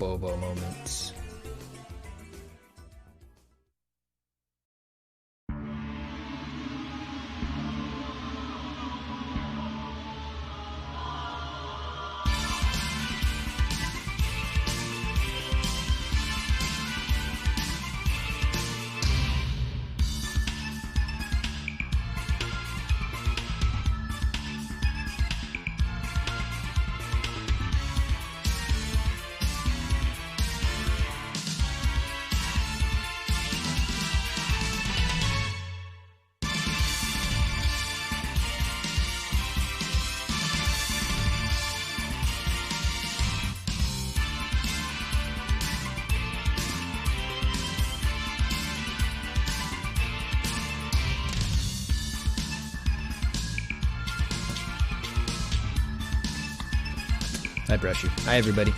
Bobo moments. Hi, Brushy. Hi, everybody.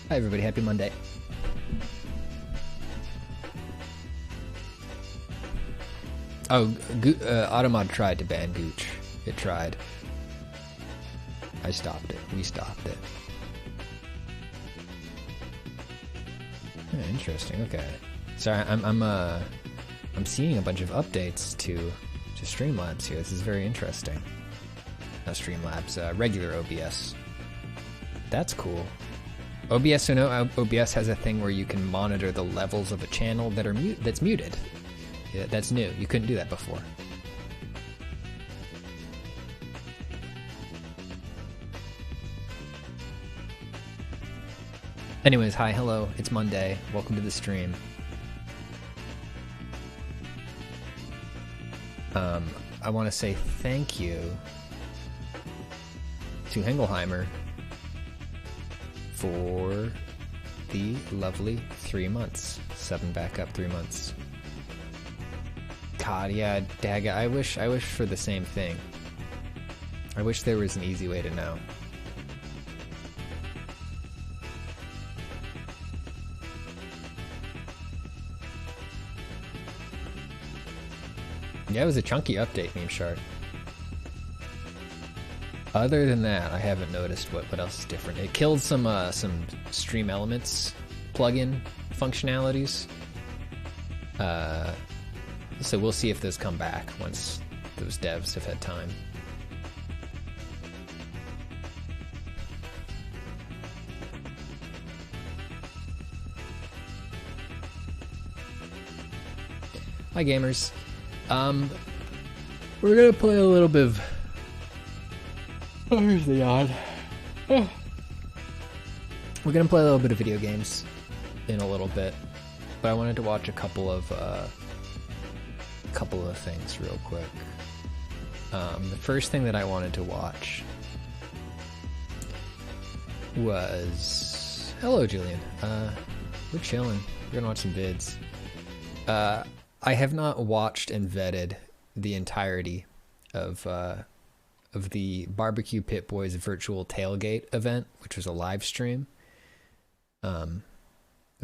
Hi, everybody. Happy Monday. Oh, Automod tried to ban Gooch. It tried. I stopped it. We stopped it. Interesting. Okay. Sorry, I'm seeing a bunch of updates to Streamlabs here. This is very interesting. Not Streamlabs, regular OBS. That's cool. OBS, so no, OBS has a thing where you can monitor the levels of a channel that are that's muted. Yeah, that's new. You couldn't do that before. Anyways, hi, hello. It's Monday. Welcome to the stream. I want to say thank you to Hengelheimer for the lovely 3 months. 7 back up 3 months. God, yeah, Daga, I wish for the same thing. I wish there was an easy way to know. Yeah, it was a chunky update, Meme Shark. Other than that, I haven't noticed what else is different. It killed some Stream Elements plugin functionalities. So we'll see if those come back once those devs have had time. Hi gamers. We're gonna play a little bit of... Oh, here's the yawn. Oh. We're gonna play a little bit of video games in a little bit, but I wanted to watch a couple of things real quick. The first thing that I wanted to watch was... Hello, Julian. We're chilling. We're gonna watch some vids. I have not watched and vetted the entirety of the BBQ Pit Boys virtual tailgate event, which was a live stream. But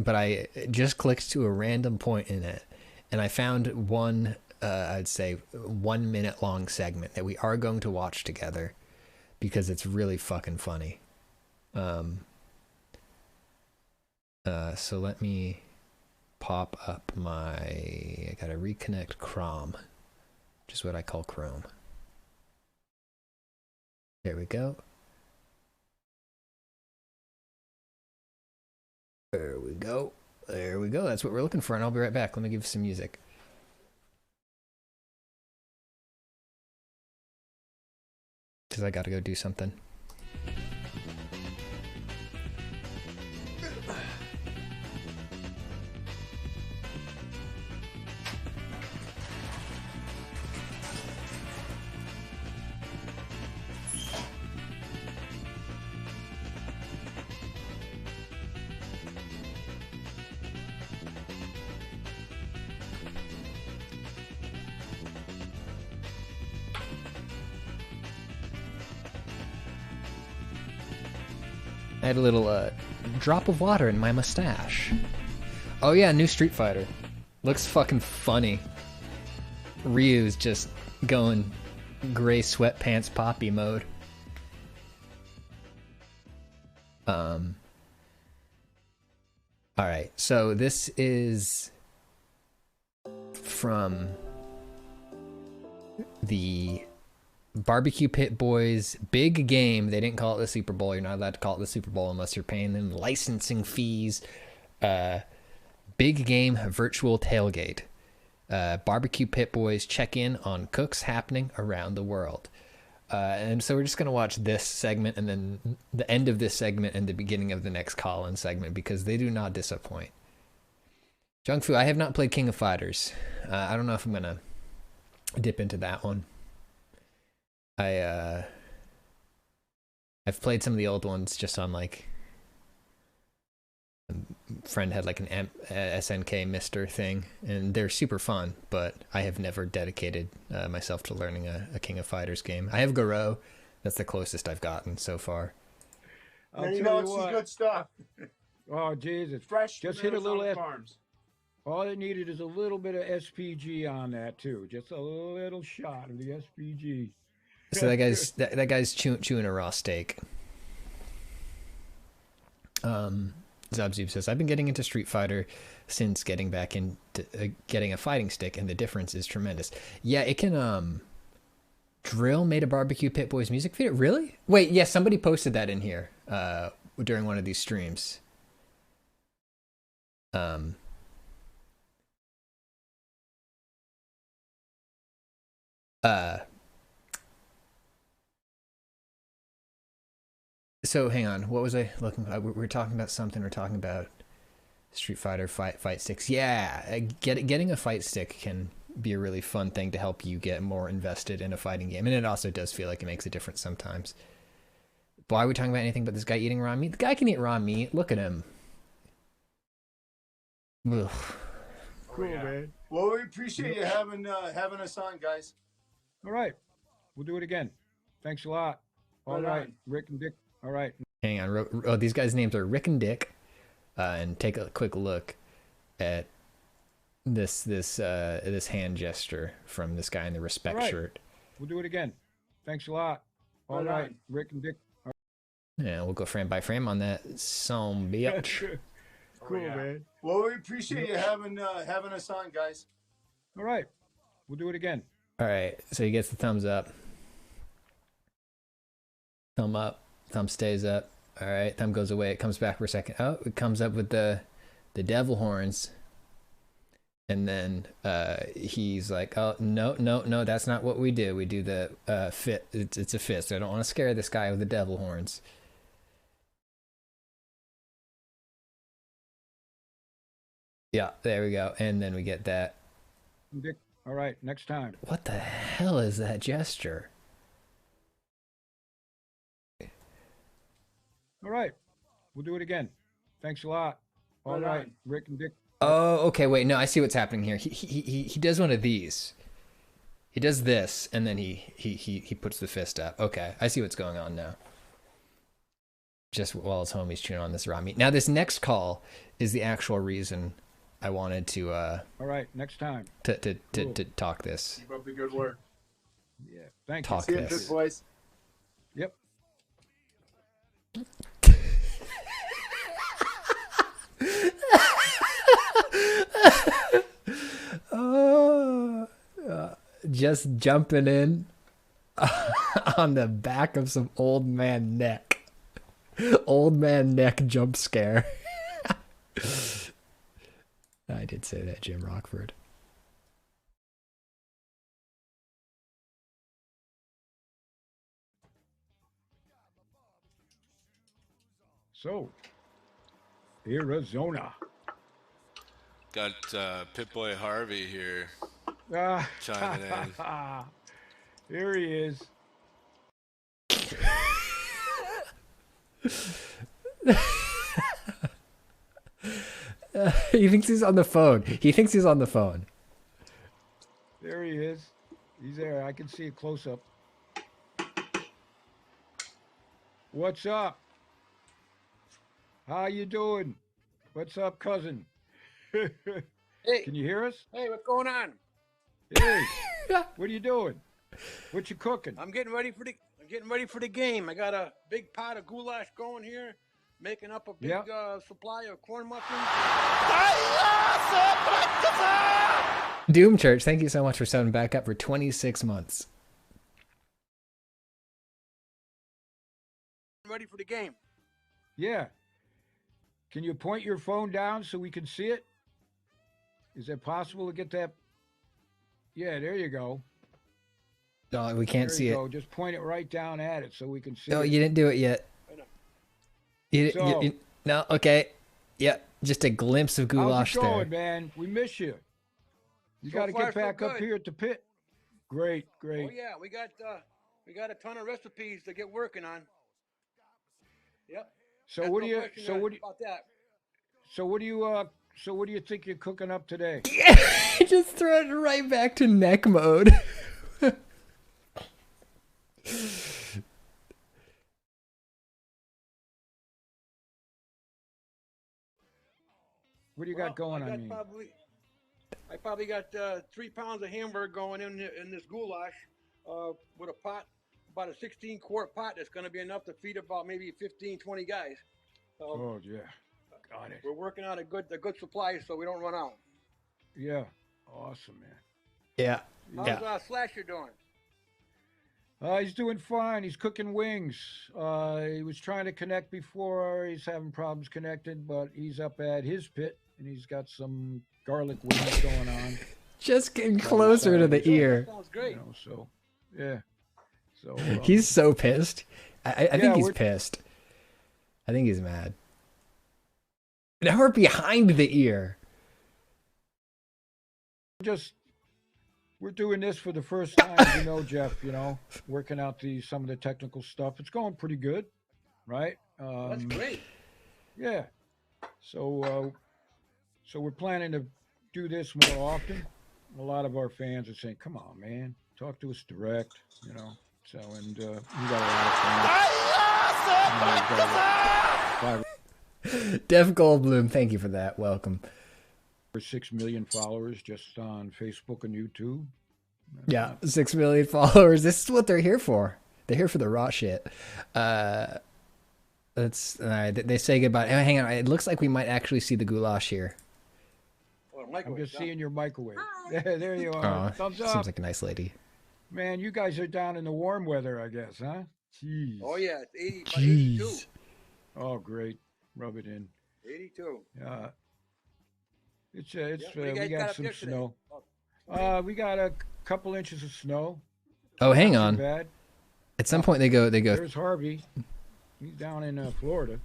I just clicked to a random point in it, and I found one, I'd say 1 minute long segment that we are going to watch together because it's really fucking funny. So let me pop up I gotta reconnect Chrome, which is what I call Chrome. There we go. There we go. There we go. That's what we're looking for, and I'll be right back. Let me give you some music. Because I gotta go do something. I had a little drop of water in my mustache. Oh yeah, new Street Fighter. Looks fucking funny. Ryu's just going gray sweatpants poppy mode. Alright, so this is from the BBQ Pit Boys big game. They didn't call it the Super Bowl. You're not allowed to call it the Super Bowl unless you're paying them licensing fees. Big game virtual tailgate. BBQ Pit Boys check in on cooks happening around the world. And so we're just going to watch this segment and then the end of this segment and the beginning of the next call-in segment because they do not disappoint. Jungfu, I have not played King of Fighters. I don't know if I'm going to dip into that one. I've played some of the old ones just on like... A friend had like an SNK Mister thing, and they're super fun, but I have never dedicated myself to learning a King of Fighters game. I have Garo. That's the closest I've gotten so far. You know, it's some good stuff. Oh, Jesus. Fresh Just hit a little farms. All it needed is a little bit of SPG on that too, just a little shot of the SPG. So that guy's chewing a raw steak. Zabzoob says, I've been getting into Street Fighter since getting back into getting a fighting stick, and the difference is tremendous. Yeah, it can. Drill made a BBQ Pit Boys music video. Really? Wait, yeah, somebody posted that in here during one of these streams. Um, uh, so hang on, what was I looking for? We were talking about something. We're talking about Street Fighter fight sticks. Yeah, getting a fight stick can be a really fun thing to help you get more invested in a fighting game, and it also does feel like it makes a difference sometimes. Why are we talking about anything but this guy eating raw meat? The guy can eat raw meat. Look at him. Ugh. Cool, man. Well, we appreciate you having us on, guys. All right, we'll do it again. Thanks a lot. All right, Rick and Dick. All right. Hang on. Oh, these guys' names are Rick and Dick. And take a quick look at this hand gesture from this guy in the respect shirt. We'll do it again. Thanks a lot. All right, Rick and Dick. Yeah, we'll go frame by frame on that son bitch. Cool, man. Well, we appreciate you having us on, guys. All right, we'll do it again. All right, so he gets the thumbs up. Thumb up. Thumb stays up. All right, thumb goes away. It comes back for a second. Oh, it comes up with the devil horns. And then he's like, oh, no, that's not what we do. We do the fit. It's a fist. I don't want to scare this guy with the devil horns. Yeah, there we go. And then we get that. Dick. All right, next time. What the hell is that gesture? All right, we'll do it again. Thanks a lot. All right, Rick and Dick. Oh, okay. Wait, no, I see what's happening here. He does one of these. He does this, and then he puts the fist up. Okay, I see what's going on now. Just while his homie's chewing on this raw meat. Now, this next call is the actual reason I wanted to. All right, next time. To talk this. Keep up the good work. Yeah, thank talk you. See you, this. Pit Boys. Yep. Just jumping in on the back of some old man neck. Old man neck jump scare. I did say that, Jim Rockford. So, Arizona. Got Pit Boy Harvey here chiming in. Here he is. He thinks he's on the phone. He thinks he's on the phone. There he is. He's there. I can see a close up. What's up? How you doing? What's up, cousin? Hey, Can you hear us? hey, what's going on? Hey, what are you doing? What you cooking? I'm getting ready for the game. I got a big pot of goulash going here, making up a big supply of corn muffins. Doom Church, thank you so much for subbing back up for 26 months. Ready for the game. Yeah. Can you point your phone down so we can see it? Is it possible to get that? Yeah, there you go. No, we can't see it. Go. Just point it right down at it so we can see Oh, it. you didn't do it yet. No, okay. Yeah, just a glimpse of goulash How's it going, there. man? We miss you. You So got to far, get so back up good. here at the pit. Great. Oh yeah, we got a ton of recipes to get working on. Yep. So Got what no do you? question So what? about that? So what do you? So what do you think you're cooking up today? Just throw it right back to neck mode. What do you got going I got on? probably I probably got 3 pounds of hamburger going in this goulash with a pot, about a 16-quart pot that's going to be enough to feed about maybe 15, 20 guys. So Oh yeah, got it. we're working out a good supply so we don't run out. Yeah, awesome, man. Yeah. How's Slasher doing? He's doing fine. He's cooking wings. He was trying to connect before. He's having problems connecting, but he's up at his pit and he's got some garlic wings going on. Just getting closer to the ear. That sounds great. You know, so yeah. So He's so pissed. I think he's pissed. I think he's mad. Now we're behind the ear. We're doing this for the first time, Jeff, working out some of the technical stuff. It's going pretty good, right? That's great. Yeah. So we're planning to do this more often. A lot of our fans are saying, come on, man, talk to us direct, So, and we got a lot of fans. Def Goldblum, thank you for that. Welcome. 6 million followers just on Facebook and YouTube. Yeah, 6 million followers. This is what they're here for. They're here for the raw shit. They say goodbye. Oh, hang on. It looks like we might actually see the goulash here. I'm just seeing your microwave. There you are. Thumbs up. Seems like a nice lady. Man, you guys are down in the warm weather, I guess, huh? Jeez. Oh yeah, it's 82. Oh, great. Rub it in. 82. We got some snow. We got a couple inches of snow. Oh, hang Not on. too bad. At some point they go. There's Harvey. He's down in Florida.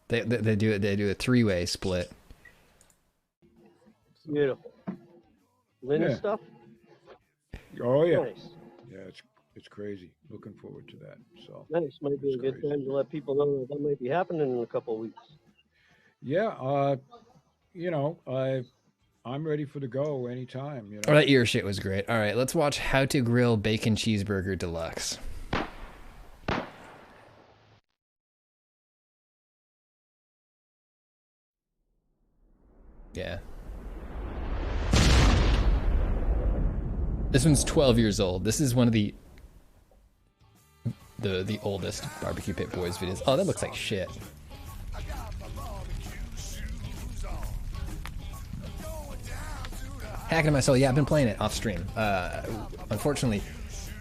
They do a 3-way split. Beautiful. Linen stuff? Oh yeah. Nice. Yeah, it's crazy. Looking forward to that. So nice. Might be a good time to let people know that might be happening in a couple of weeks. Yeah, I'm ready for the go anytime. Oh, that ear shit was great. All right, let's watch How to Grill Bacon Cheeseburger Deluxe. Yeah. This one's 12 years old. This is one of the oldest BBQ Pit Boys videos. Oh, that looks like shit. Hacking my soul. Yeah, I've been playing it off stream. Unfortunately,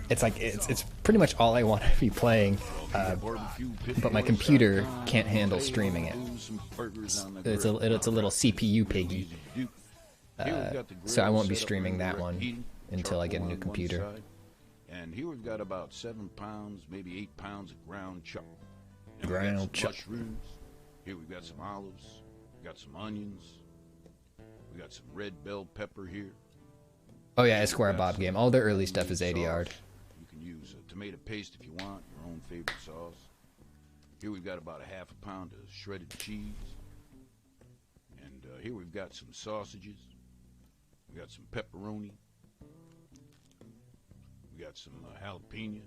it's pretty much all I want to be playing, but my computer can't handle streaming it. It's a little CPU piggy, so I won't be streaming that one until I get a new computer. And here we've got about 7 pounds, maybe 8 pounds of ground chuck. Ground chuck. Mushrooms. Here we've got some olives. We've got some onions. We got some red bell pepper here. Oh yeah, Esquire Bob game. All the early stuff is ADR'd. You can use tomato paste if you want, your own favorite sauce. Here we've got about a 1/2 pound of shredded cheese. And here we've got some sausages. We got some pepperoni. We got some jalapeno.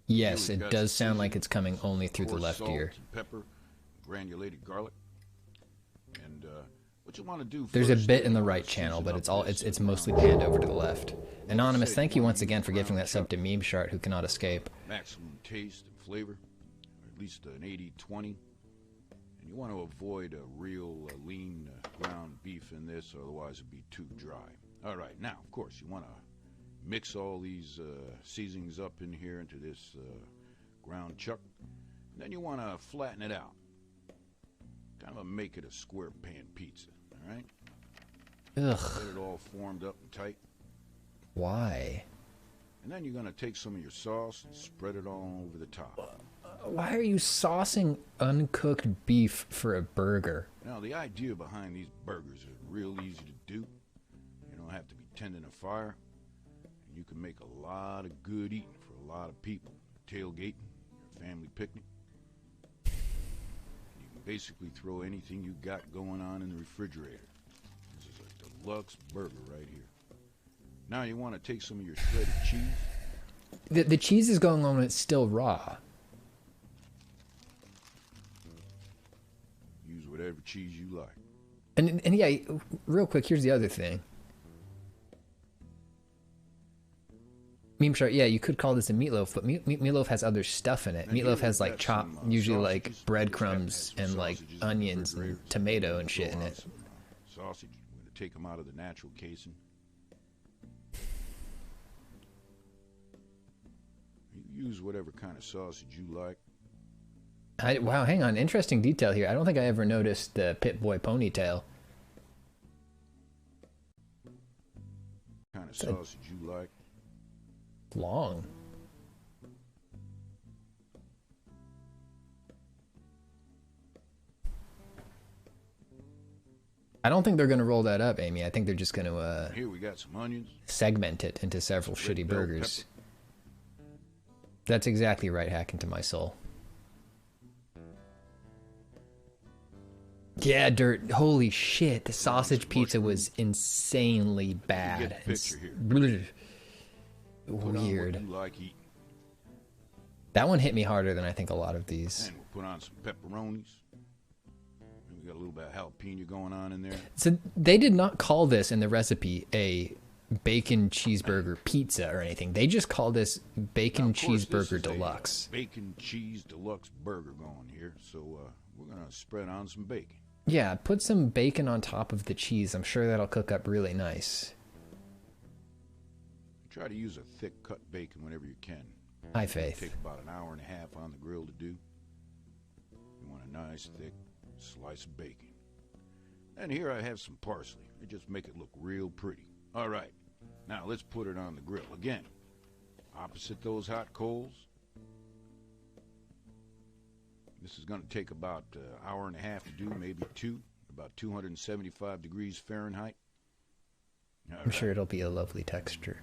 Yes, it does sound like it's coming only through the left ear. Pepper, granulated garlic. And what you want to do There's a bit in the right channel, but it's mostly panned over to the left. Anonymous, thank you once again for giving that sub to Meme Shart, who cannot escape. Maximum taste and flavor, or at least an 80-20. And you want to avoid a real lean ground beef in this, otherwise it'd be too dry. All right, now, of course, you want to mix all these seasonings up in here into this ground chuck. And then you want to flatten it out. Kind of make it a square pan pizza, all right? Ugh. Get it all formed up and tight. Why? And then you're going to take some of your sauce and spread it all over the top. Why are you saucing uncooked beef for a burger? Now, the idea behind these burgers is real easy to do. You don't have to be tending a fire. And you can make a lot of good eating for a lot of people. Tailgating, your family picnic. You can basically throw anything you got going on in the refrigerator. This is a deluxe burger right here. Now you want to take some of your shredded cheese. The cheese is going on when it's still raw. Use whatever cheese you like. And yeah, real quick, here's the other thing. Meme shark, yeah, you could call this a meatloaf, but meatloaf has other stuff in it. Meatloaf has like chopped, usually like breadcrumbs and like onions and tomato and shit in it. Sausage, we're gonna take them out of the natural casing. You use whatever kind of sausage you like. Wow, hang on, interesting detail here. I don't think I ever noticed the Pit Boy ponytail. Kind of sausage you like. Long. I don't think they're going to roll that up, Amy. I think they're just going to here we got some onions. Segment it into several shitty burgers. That's exactly right, hack into my soul. Yeah, Dirt. Holy shit, the sausage pizza was insanely bad. Weird. That one hit me harder than I think a lot of these. And we'll put on some pepperonis. We got a little bit of jalapeno going on in there. So they did not call this in the recipe a bacon cheeseburger pizza or anything. They just call this bacon cheeseburger deluxe. Bacon cheese deluxe burger going here. So we're gonna spread on some bacon. Yeah, put some bacon on top of the cheese. I'm sure that'll cook up really nice. Try to use a thick cut bacon whenever you can. High faith. Take about an hour and a half on the grill to do. You want a nice thick slice of bacon. And here I have some parsley. It just make it look real pretty. All right, now let's put it on the grill again. Opposite those hot coals. This is going to take about an hour and a half to do, maybe two. About 275 degrees Fahrenheit. I'm sure it'll be a lovely texture.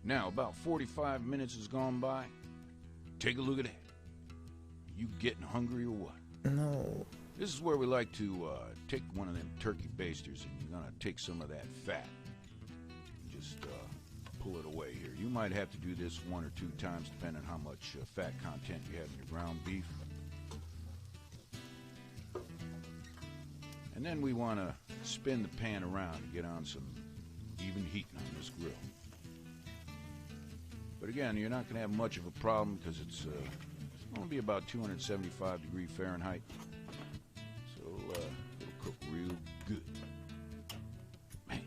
Now, about 45 minutes has gone by. Take a look at that. You getting hungry or what? No. This is where we like to take one of them turkey basters and you're going to take some of that fat. Just pull it away here. You might have to do this 1 or 2 times depending on how much fat content you have in your ground beef. And then we want to spin the pan around and get on some even heat on this grill. But again, you're not going to have much of a problem because it's going to be about 275 degrees Fahrenheit. So it'll cook real good. Man.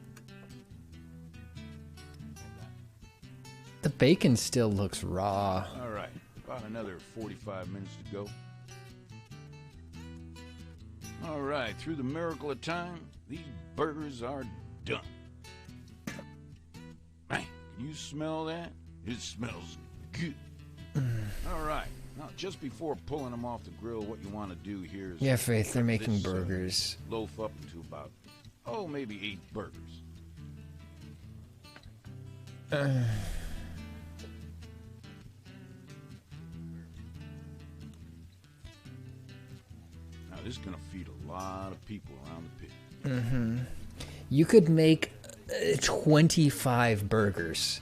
The bacon still looks raw. All right, about another 45 minutes to go. All right, through the miracle of time, these burgers are done. Man, can you smell that? It smells good. All right. Now, just before pulling them off the grill, what you want to do here is... Yeah, Faith, they're making burgers. Loaf up into about, maybe 8 burgers. Now, this is going to feed a lot of people around the pit. Mm-hmm. You could make 25 burgers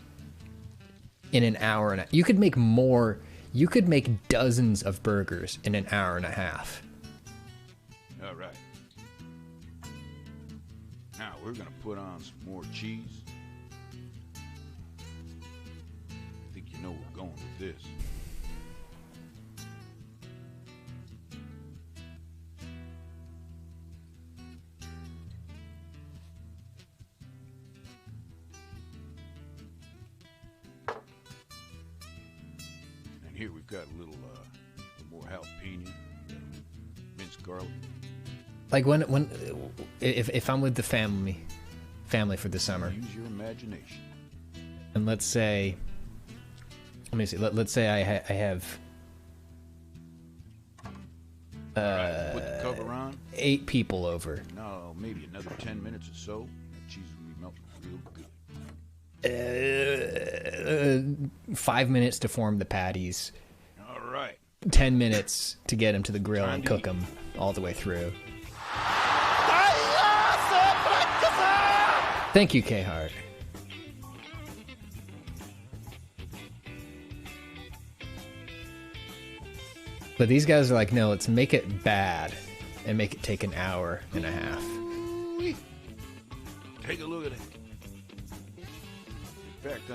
in an hour and a half. You could make more. You could make dozens of burgers in an hour and a half. All right. Now we're going to put on some more cheese. I think you know where we're going with this. Here we've got a little more jalapeno, minced garlic. Like if I'm with the family for the summer. Use your imagination. And let's say, let me see. Let's say I have. Right, put the cover on. 8 people over. No, maybe another 10 minutes or so. That cheese will be melting real good. 5 minutes to form the patties. All right. 10 minutes to get them to the grill and cook them all the way through. Thank you, K-Hard. But these guys are like, no, let's make it bad. and make it take an hour and a half. Take a look at it. In fact,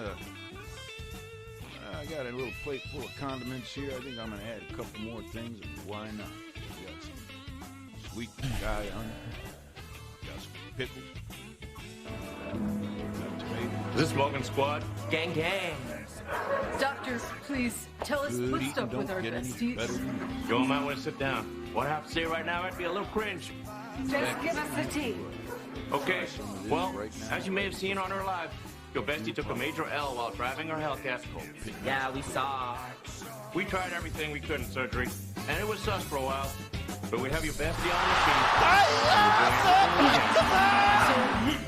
I got a little plate full of condiments here. I think I'm gonna add a couple more things. Why not? We got some sweet guy onion. Got some pickles. Got tomatoes. This Smoking Squad? Gang, gang. Doctor, please tell us Good what's eating up with don't our get any besties. better than this. You might want to sit down. What I have to say right now might be a little cringe. Just give us the tea. Okay, well, as you may have seen on her live, your bestie took a major L while driving her Hellcat. Yeah, we saw. We tried everything we could in surgery, and it was sus for a while. But we have your bestie on the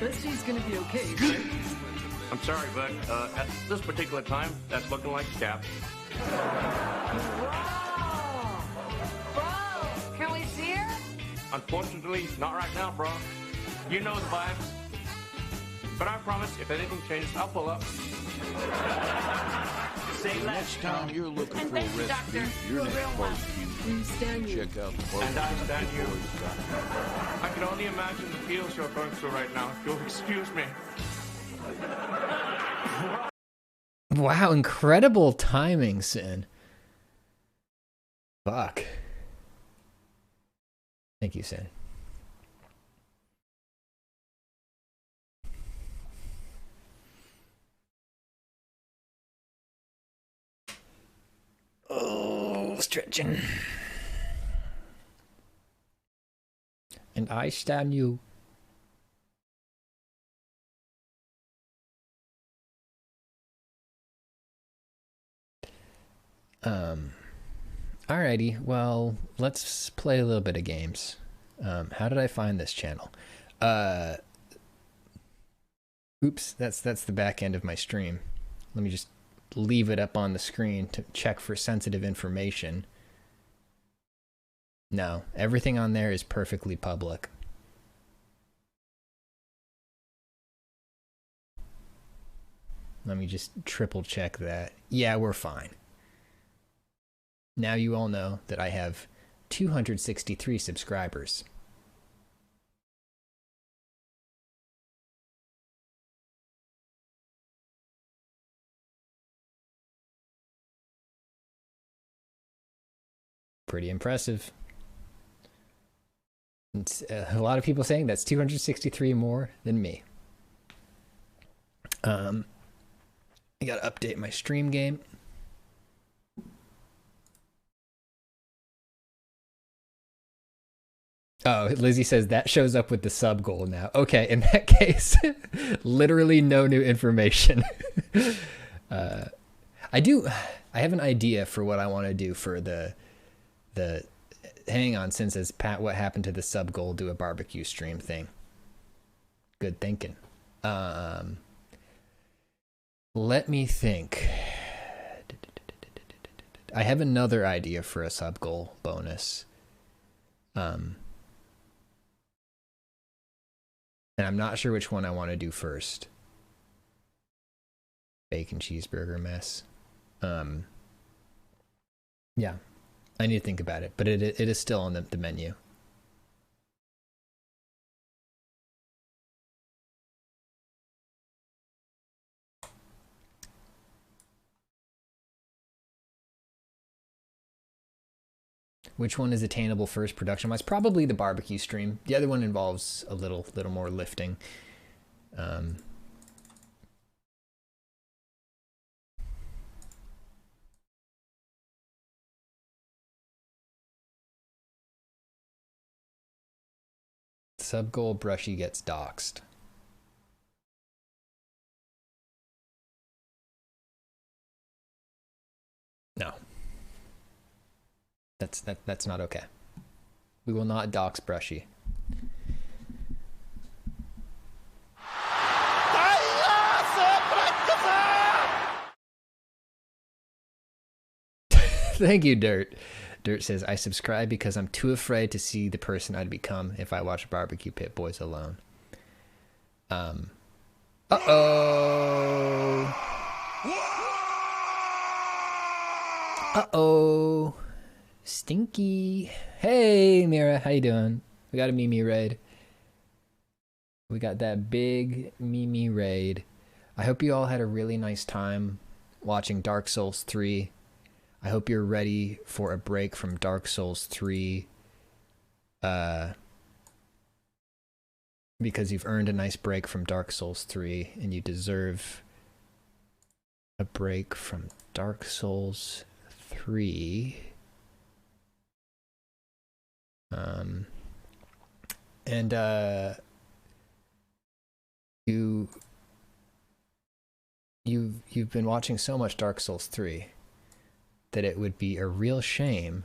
machine. So, bestie's gonna be okay, right? I'm sorry, but at this particular time, that's looking like cap. Bro, can we see her? Unfortunately, not right now, bro. You know the vibes. But I promise, if anything changes, I'll pull up. Say less. Next time you're looking And for a thank you, recipe, Doctor. your You're a next real one. barbecue, We stand you. check out the And I stand you. Boys. I can only imagine the feels you're going through right now. If you'll excuse me. Wow, incredible timing, Sin. Fuck. Thank you, Sin. Oh, stretching. And I stand you. Alrighty, well, let's play a little bit of games. How did I find this channel? Oops, that's the back end of my stream. Let me just leave it up on the screen to check for sensitive information. No, everything on there is perfectly public. Let me just triple check that. Yeah, we're fine. Now you all know that I have 263 subscribers. Pretty impressive. It's, a lot of people saying that's 263 more than me. I gotta update my stream game. Oh, Lizzie says that shows up with the sub goal now. Okay, in that case, literally no new information. I have an idea for what I want to do for the hang on, since as Pat, what happened to the sub goal, do a barbecue stream thing. Good thinking. Let me think. I have another idea for a sub goal bonus. And I'm not sure which one I want to do first. Bacon cheeseburger mess. Yeah, I need to think about it, but it is still on the menu. Which one is attainable first production-wise? Probably the barbecue stream. The other one involves a little more lifting. Sub goal Brushy gets doxxed. No. That's not okay. We will not dox Brushy. Thank you, Dirt. Dirt says, I subscribe because I'm too afraid to see the person I'd become if I watch BBQ Pit Boys alone. Uh-oh. Uh-oh. Stinky. Hey, Mira, how you doing? We got a Mimi raid. We got that big Mimi raid. I hope you all had a really nice time watching Dark Souls 3. I hope you're ready for a break from Dark Souls 3. Because you've earned a nice break from Dark Souls 3, and you deserve a break from Dark Souls 3. You've been watching so much Dark Souls 3 that it would be a real shame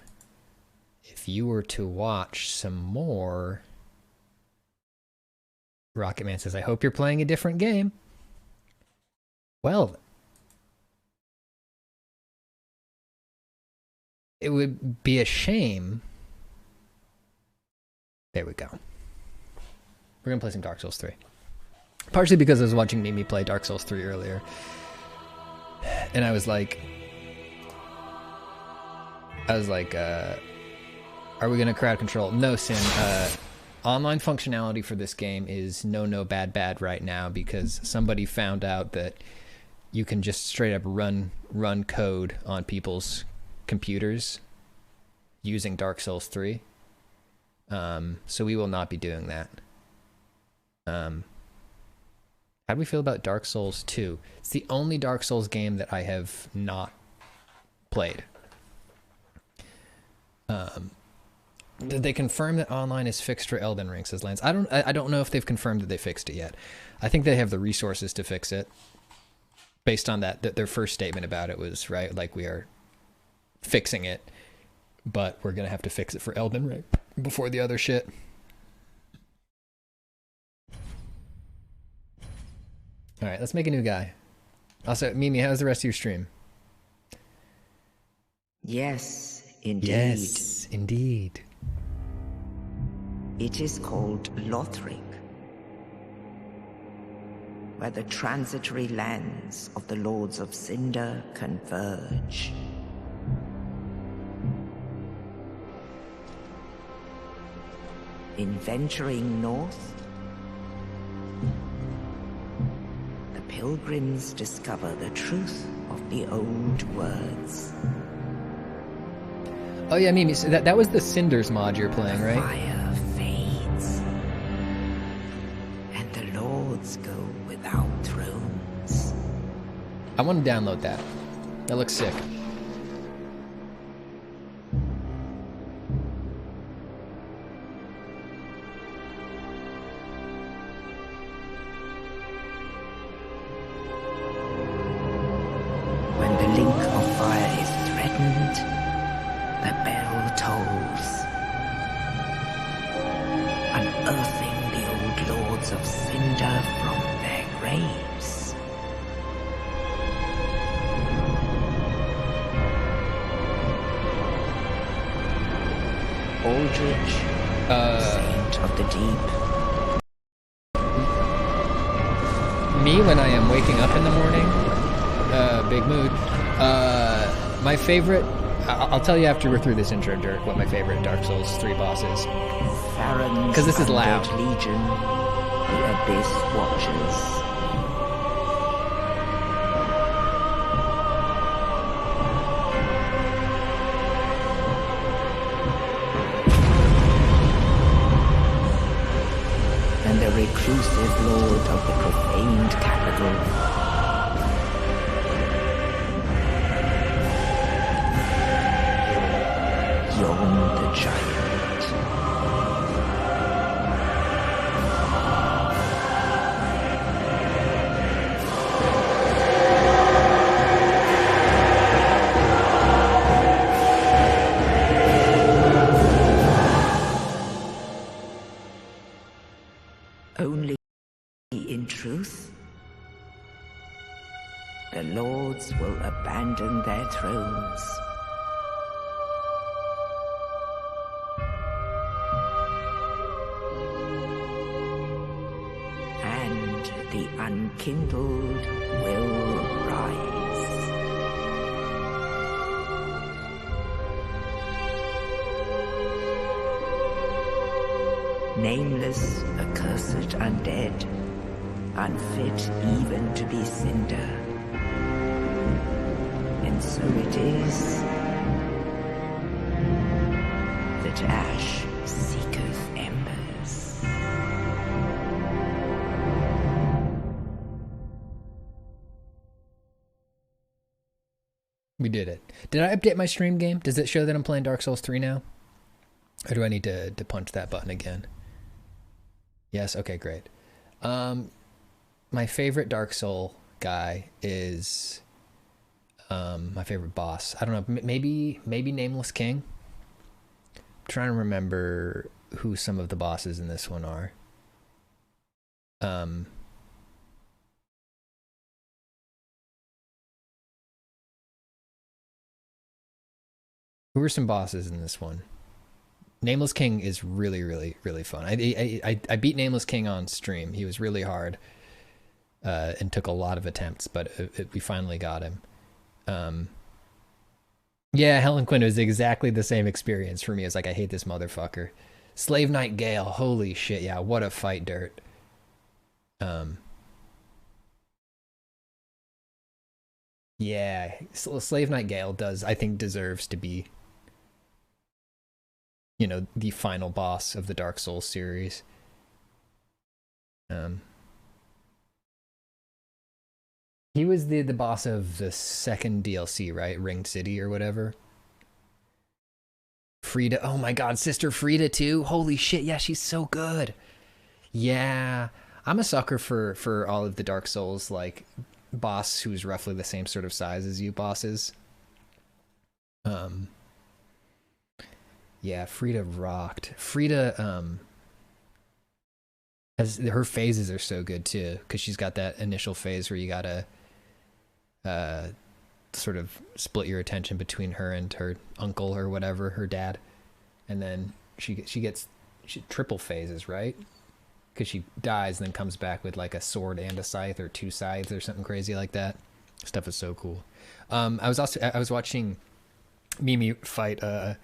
if you were to watch some more. Rocketman says, I hope you're playing a different game. Well, it would be a shame. There we go. We're going to play some Dark Souls 3. Partially because I was watching Mimi play Dark Souls 3 earlier. And I was like, are we going to crowd control? No, Sin. Online functionality for this game is no bad right now because somebody found out that you can just straight up run code on people's computers using Dark Souls 3. So we will not be doing that. How do we feel about Dark Souls 2? It's the only Dark Souls game that I have not played. Did they confirm that online is fixed for Elden Ring, says Lance? I don't know if they've confirmed that they fixed it yet. I think they have the resources to fix it. Based on that their first statement about it was, right, like we are fixing it, but we're going to have to fix it for Elden Ring before the other shit. All right, let's make a new guy. Also, Mimi, how's the rest of your stream? Yes, indeed. Yes, indeed. It is called Lothric, where the transitory lands of the Lords of Cinder converge. In venturing north, the pilgrims discover the truth of the old words. Oh yeah, Mimi, so that was the Cinders mod you're playing, right? Fire fades, and the lords go without thrones. I want to download that. That looks sick. When the link of fire is threatened, the bell tolls, unearthing the old lords of Cinder from their graves. Aldrich, Saint of the Deep. Me, when I am waking up in the morning, big mood, my favorite, I'll tell you after we're through this intro, Dirk, what my favorite Dark Souls 3 boss is. Because this is loud. Legion, the Abyss Watchers. And the reclusive lord of the profaned capital. Yon the giant. Only in truth, the lords will abandon their thrones. And the unkindled will rise. nameless, accursed undead, unfit even to be cinder. And so it is that ash seeketh embers. We did it. Did I update my stream game? Does it show that I'm playing Dark Souls 3 now? Or do I need to punch that button again? Yes, okay, great. My favorite Dark Soul guy is my favorite boss. I don't know, maybe Nameless King. I'm trying to remember who some of the bosses in this one are. Who are some bosses in this one? Nameless King is really, really, really fun. I beat Nameless King on stream. He was really hard and took a lot of attempts, but we finally got him. Yeah, Helen Quinn was exactly the same experience for me. It's like, I hate this motherfucker. Slave Knight Gale, holy shit, yeah, what a fight, Dirt. Yeah, Slave Knight Gale I think deserves to be, you know, the final boss of the Dark Souls series. He was the boss of the second DLC, right? Ringed City or whatever. Frida, oh my god, Sister Frida too? Holy shit, yeah, she's so good. Yeah, I'm a sucker for all of the Dark Souls, like, boss who's roughly the same sort of size as you bosses. Yeah, Frida rocked. Frida, her phases are so good too, because she's got that initial phase where you gotta sort of split your attention between her and her uncle or whatever, her dad, and then she gets triple phases, right? Because she dies and then comes back with like a sword and a scythe, or 2 scythes or something crazy like that. Stuff is so cool. I was watching Mimi fight the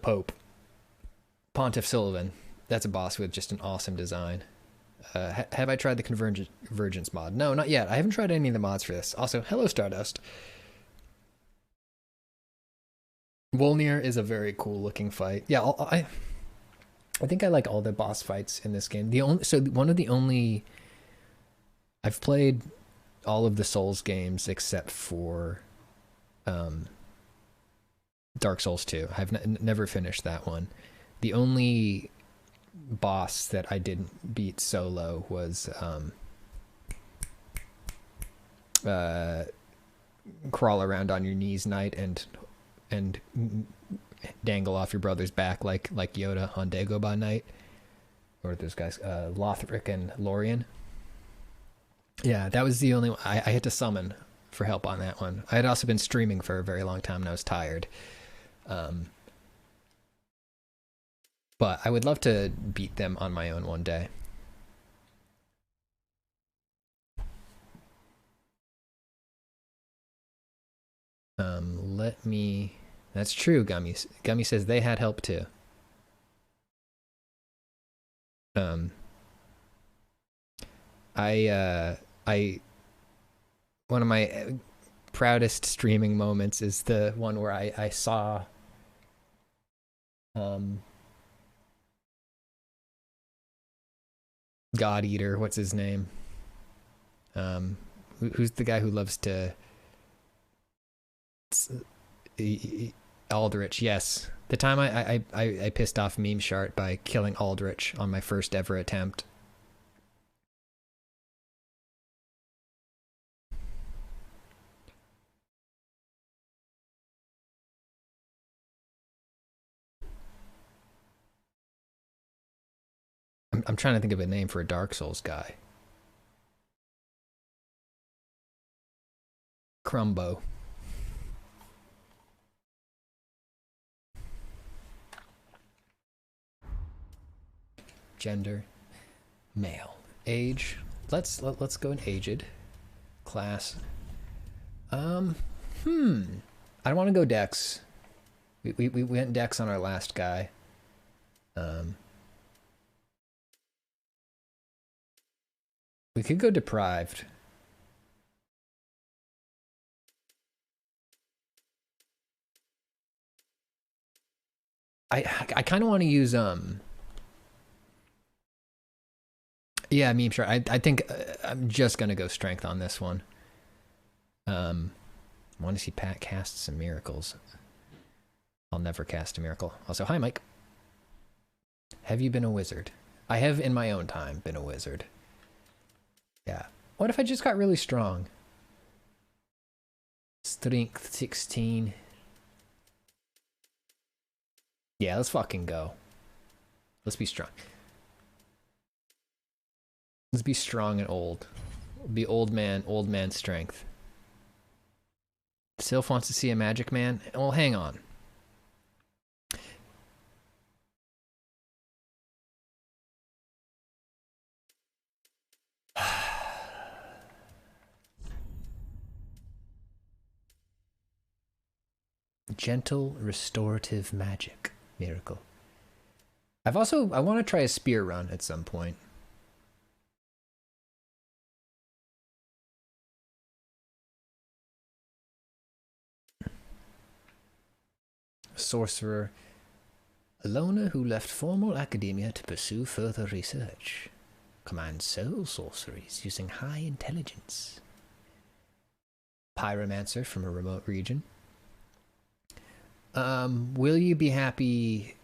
Pope, Pontiff Sullivan. That's a boss with just an awesome design. Have I tried the Convergence mod? No, not yet. I haven't tried any of the mods for this. Also, hello Stardust. Wolnir is a very cool looking fight. Yeah, I think I like all the boss fights in this game. I've played all of the Souls games except for Dark Souls 2. I've never finished that one. The only boss that I didn't beat solo was crawl around on your knees Knight and dangle off your brother's back like Yoda on Dagobah Night, or those guys, Lothric and Lorien. Yeah, that was the only one. I had to summon for help on that one. I had also been streaming for a very long time and I was tired. But I would love to beat them on my own one day. That's true, Gummy. Gummy says they had help too. One of my proudest streaming moments is the one where I saw God Eater, what's his name? Who's the guy who loves to Aldrich, yes. The time I pissed off Meme Shart by killing Aldrich on my first ever attempt. I'm trying to think of a name for a Dark Souls guy. Crumbo. Gender, male. Age, let's go in aged. Class, I don't want to go Dex. We went Dex on our last guy. We could go Deprived. I kind of want to use yeah, meme sure. I think I'm just gonna go Strength on this one. I want to see Pat cast some miracles. I'll never cast a miracle. Also, hi Mike. Have you been a wizard? I have in my own time been a wizard. Yeah. What if I just got really strong? Strength 16. Yeah, let's fucking go. Let's be strong. Let's be strong and old. Be old man strength. Sylph wants to see a magic man? Well, hang on. Gentle restorative magic miracle. I want to try a spear run at some point. Sorcerer. A loner who left formal academia to pursue further research. Commands soul sorceries using high intelligence. Pyromancer from a remote region. Will you be happy,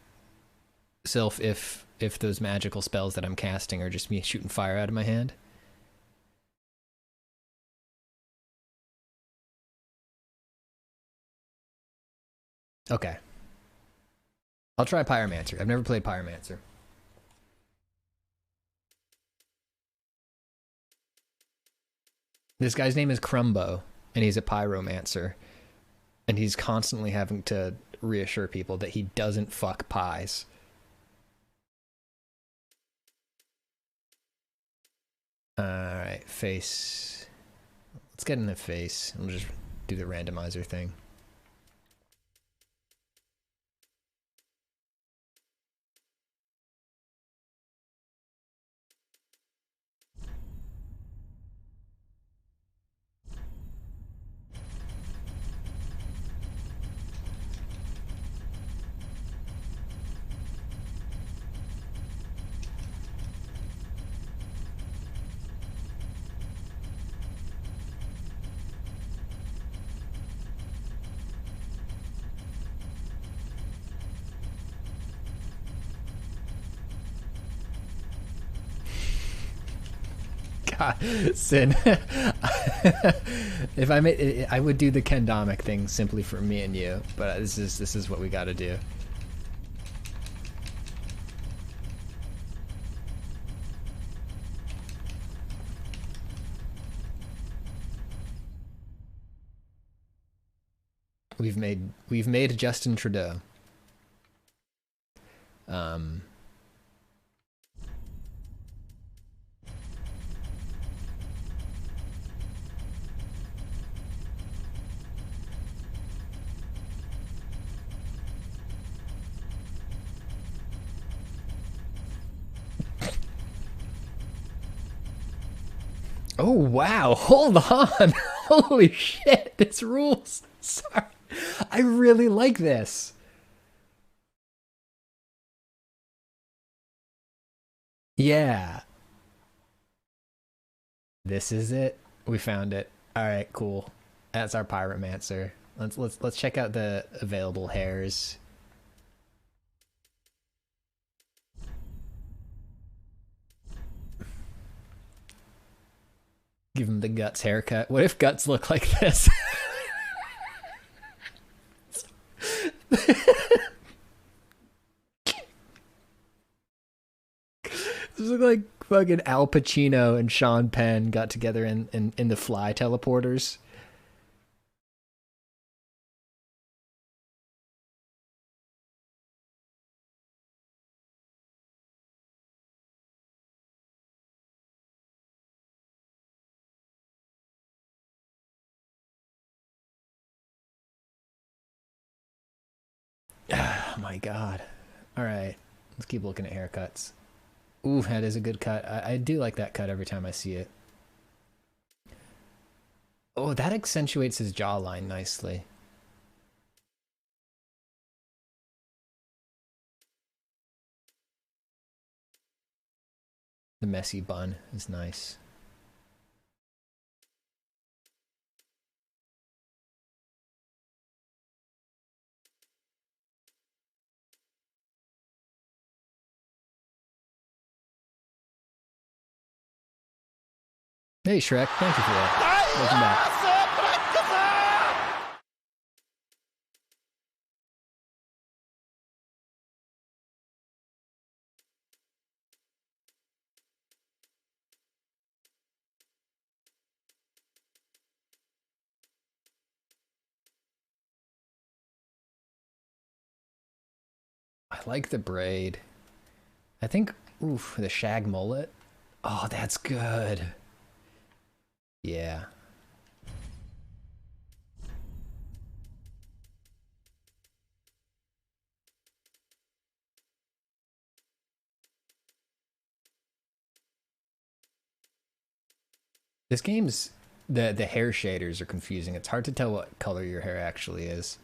Sylph, if those magical spells that I'm casting are just me shooting fire out of my hand? Okay. I'll try Pyromancer. I've never played Pyromancer. This guy's name is Crumbo, and he's a Pyromancer. And he's constantly having to reassure people that he doesn't fuck pies. Alright, face. Let's get in the face. We'll just do the randomizer thing. Sin. If I made, I would do the Kendamic thing simply for me and you, but this is what we got to do. We've made Justin Trudeau. Oh wow, hold on. Holy shit, this rules. Sorry. I really like this. Yeah. This is it. We found it. All right, cool. That's our Pyromancer. Let's check out the available hairs. Give him the Guts haircut. What if Guts look like this? This look like fucking Al Pacino and Sean Penn got together in the Fly teleporters. Oh my god. All right, let's keep looking at haircuts. Ooh, that is a good cut. I do like that cut every time I see it. Oh, that accentuates his jawline nicely. The messy bun is nice. Hey Shrek, thank you for that. Welcome back. I like the braid. I think, oof, the shag mullet. Oh, that's good. Yeah. This game's the hair shaders are confusing. It's hard to tell what color your hair actually is.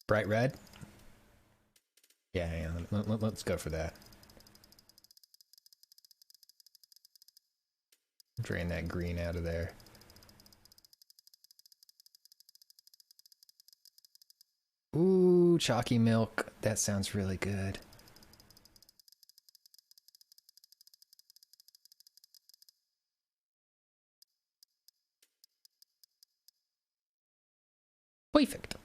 Bright red? Yeah, hang on. Let's go for that. Drain that green out of there. Ooh, chalky milk. That sounds really good. Perfect.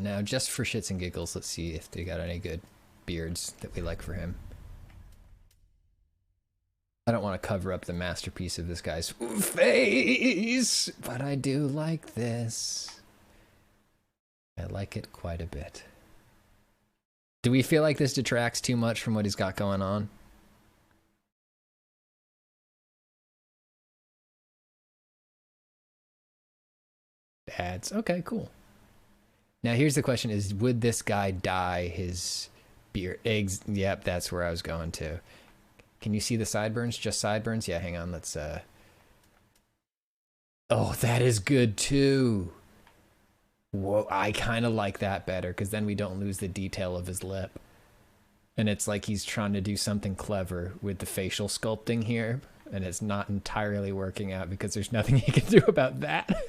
Now, just for shits and giggles, let's see if they got any good beards that we like for him. I don't want to cover up the masterpiece of this guy's face, but I do like this. I like it quite a bit. Do we feel like this detracts too much from what he's got going on? Ads. Okay, cool. Now here's the question is, would this guy dye his beard? Eggs. Yep, that's where I was going to. Can you see the sideburns? Just sideburns? Yeah, hang on. Let's, oh, that is good too. Whoa, I kind of like that better because then we don't lose the detail of his lip. And it's like he's trying to do something clever with the facial sculpting here, and it's not entirely working out because there's nothing he can do about that.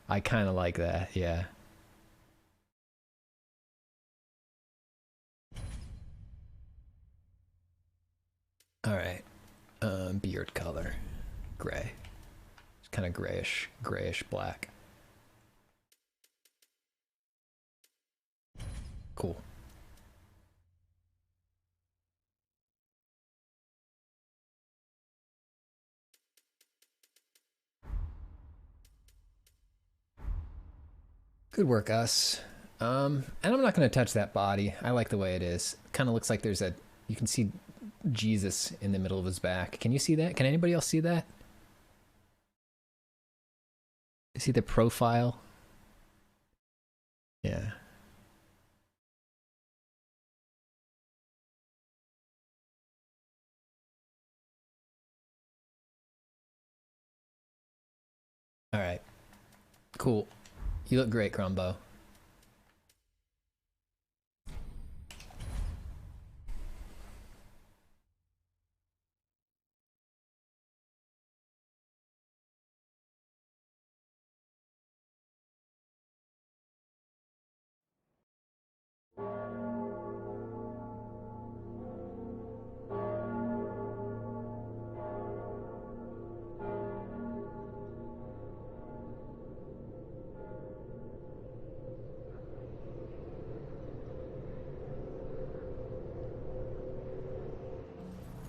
I kind of like that, yeah. All right, beard color, gray. It's kind of grayish black. Cool. Good work, us. And I'm not going to touch that body. I like the way it is. Kind of looks like there's a, you can see Jesus in the middle of his back. Can you see that? Can anybody else see that? See the profile? Yeah. All right. Cool. You look great, Crumbo.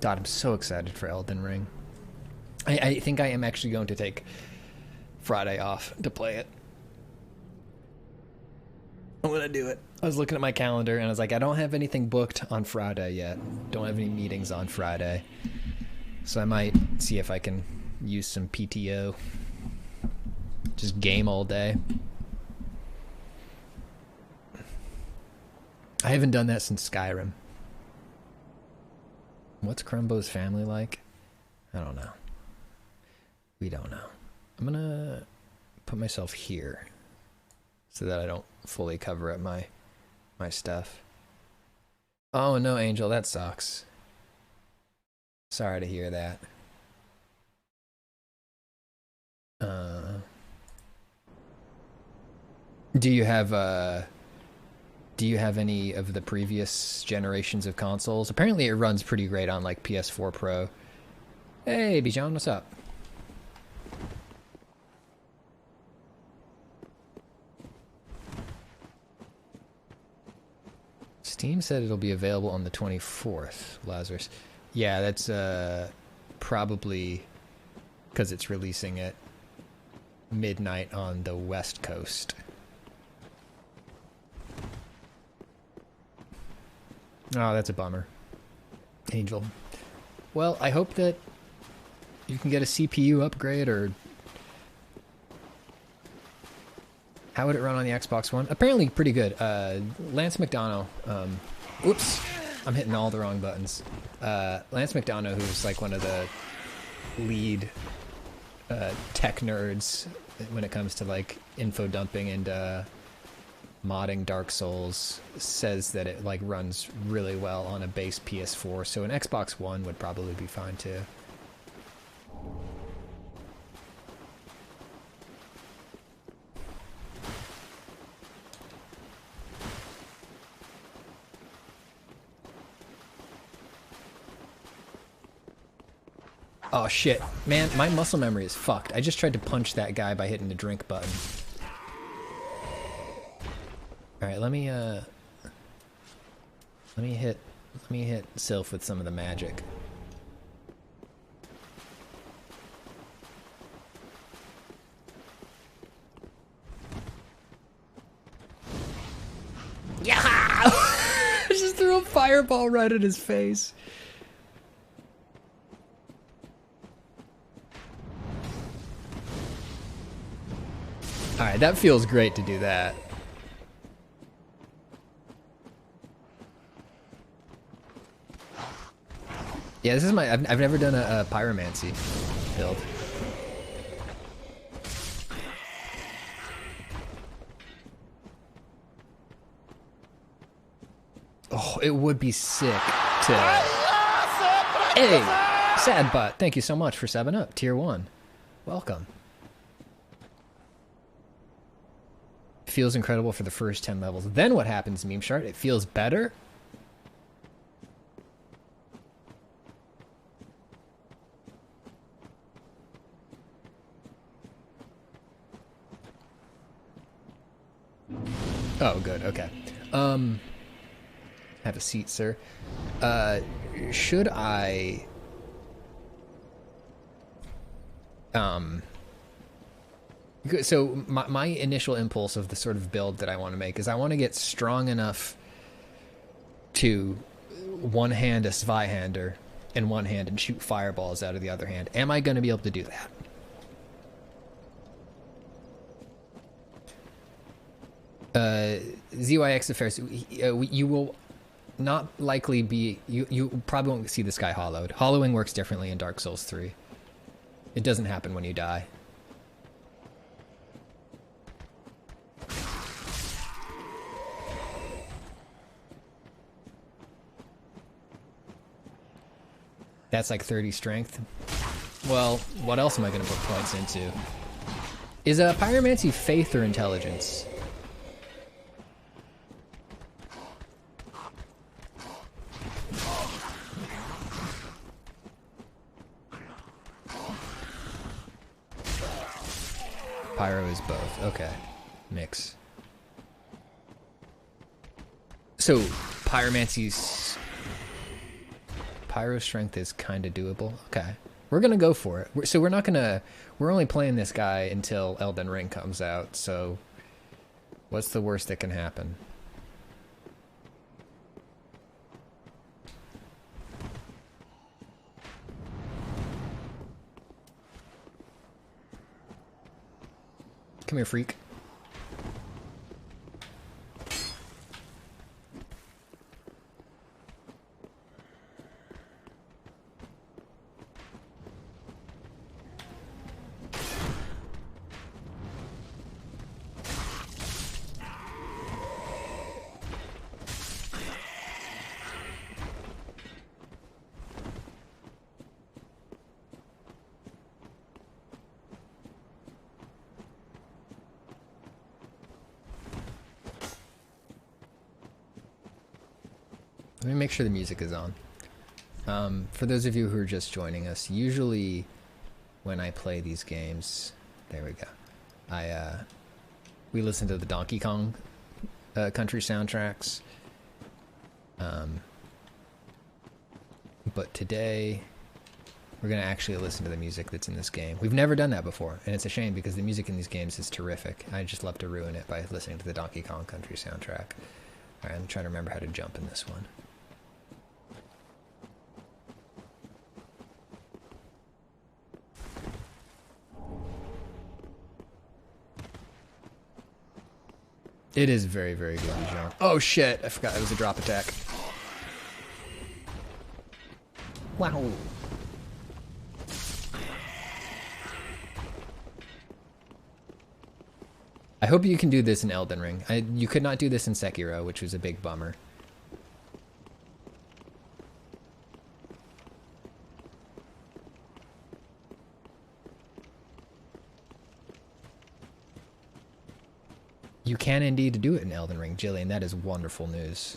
God, I'm so excited for Elden Ring. I think I am actually going to take Friday off to play it. I'm gonna do it. I was looking at my calendar and I was like, I don't have anything booked on Friday yet. Don't have any meetings on Friday. So I might see if I can use some PTO. Just game all day. I haven't done that since Skyrim. What's Crumbo's family like? I don't know. We don't know. I'm gonna put myself here so that I don't fully cover up my stuff. Oh no, Angel, that sucks. Sorry to hear that. Do you have any of the previous generations of consoles? Apparently it runs pretty great on like PS4 Pro. Hey, Bijan, what's up? Steam said it'll be available on the 24th, Lazarus. Yeah, that's probably because it's releasing at midnight on the West Coast. Oh, that's a bummer. Angel. Well, I hope that you can get a CPU upgrade, or how would it run on the Xbox One? Apparently pretty good. Lance McDonough, oops, I'm hitting all the wrong buttons. Lance McDonough, who's like one of the lead tech nerds when it comes to like info dumping and modding Dark Souls, says that it like runs really well on a base PS4, so an Xbox One would probably be fine too. Oh shit, man, my muscle memory is fucked. I just tried to punch that guy by hitting the drink button. Alright, let me hit Sylph with some of the magic. Yeah! I just threw a fireball right at his face. Alright, that feels great to do that. Yeah, this is my... I've never done a pyromancy build. Oh, it would be sick to... Hey! Sad Butt, thank you so much for 7 up. Tier 1. Welcome. Feels incredible for the first 10 levels. Then what happens, Meme Shard? It feels better? Oh, good. Okay. Have a seat, sir. Should I... So my initial impulse of the sort of build that I want to make is I want to get strong enough to one-hand a Zweihander in one hand and shoot fireballs out of the other hand. Am I going to be able to do that? ZYX Affairs, you will not likely be... You probably won't see this guy hollowed. Hollowing works differently in Dark Souls 3. It doesn't happen when you die. That's like 30 strength. Well, what else am I going to put points into? Is pyromancy faith or intelligence? Pyro is both. Okay. Mix. So, pyromancy's Pyro strength is kind of doable. Okay. We're going to go for it. So we're not going to... We're only playing this guy until Elden Ring comes out, so... What's the worst that can happen? Come here, freak. Let me make sure the music is on. For those of you who are just joining us, usually when I play these games, there we go. We listen to the Donkey Kong country soundtracks. But today we're gonna actually listen to the music that's in this game. We've never done that before, and it's a shame because the music in these games is terrific. I just love to ruin it by listening to the Donkey Kong country soundtrack. Alright, I'm trying to remember how to jump in this one. It is very, very good to jump. Oh shit, I forgot it was a drop attack. Wow. I hope you can do this in Elden Ring. You could not do this in Sekiro, which was a big bummer. You can indeed do it in Elden Ring, Jillian. That is wonderful news.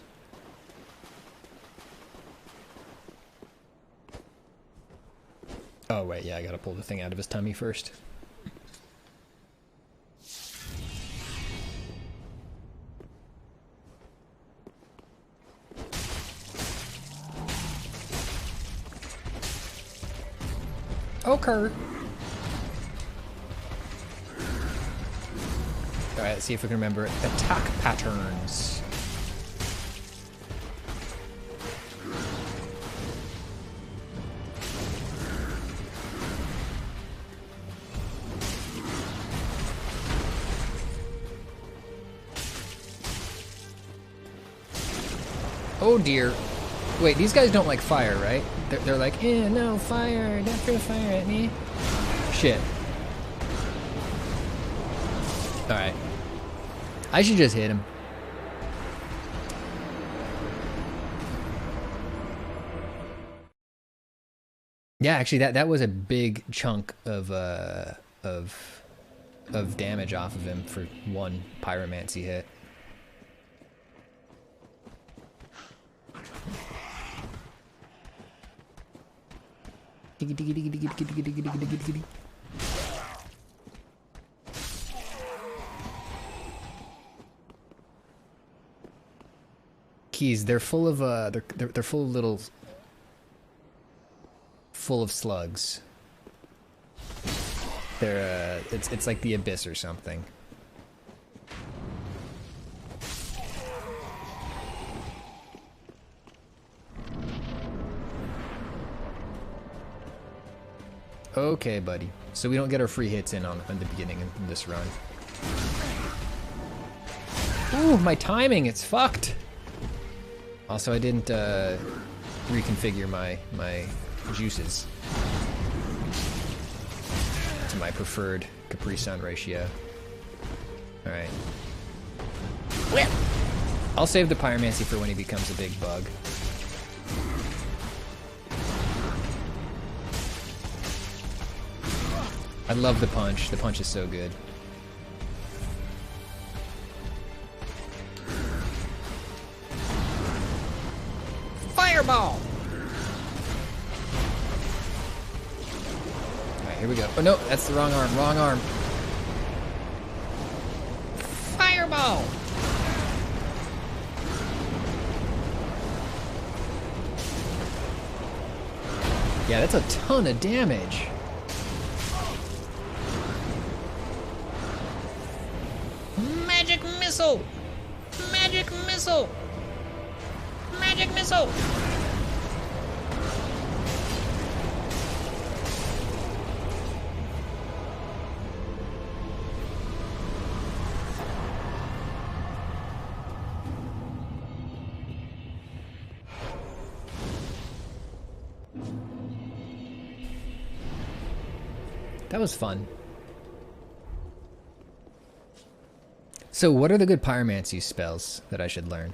Oh, wait, yeah, I gotta pull the thing out of his tummy first. Okay. Alright, let's see if we can remember attack patterns. Oh dear. Wait, these guys don't like fire, right? They're like, eh, no, fire, don't throw fire at me. Shit. Alright. I should just hit him. Yeah, actually, that was a big chunk of damage off of him for one pyromancy hit. Keys, they're full of they're full of little full of slugs. They're it's like the abyss or something. Okay, buddy. So we don't get our free hits in on the beginning of this run. Ooh, my timing, it's fucked. Also, I didn't reconfigure my juices to my preferred Capri Sun ratio. Alright. I'll save the pyromancy for when he becomes a big bug. I love the punch. The punch is so good. Fireball! Alright, here we go. Oh no, that's the wrong arm. Wrong arm. Fireball! Yeah, that's a ton of damage. Magic missile! Magic missile! Magic missile! That was fun. So what are the good pyromancy spells that I should learn?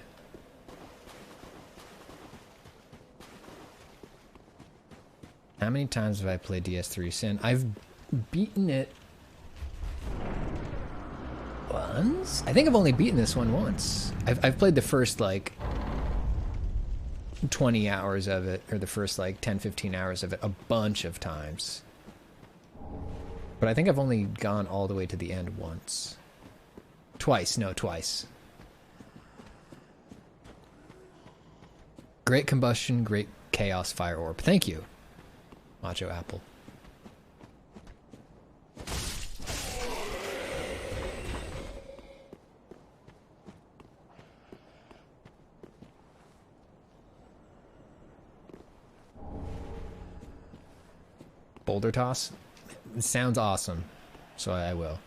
How many times have I played DS3 Sin? I've beaten it once? I think I've only beaten this one once. I've played the first like 20 hours of it, or the first like 10-15 hours of it a bunch of times. But I think I've only gone all the way to the end once. Twice, no, twice. Great combustion, great chaos fire orb. Thank you, Macho Apple. Boulder toss? It sounds awesome, so I will.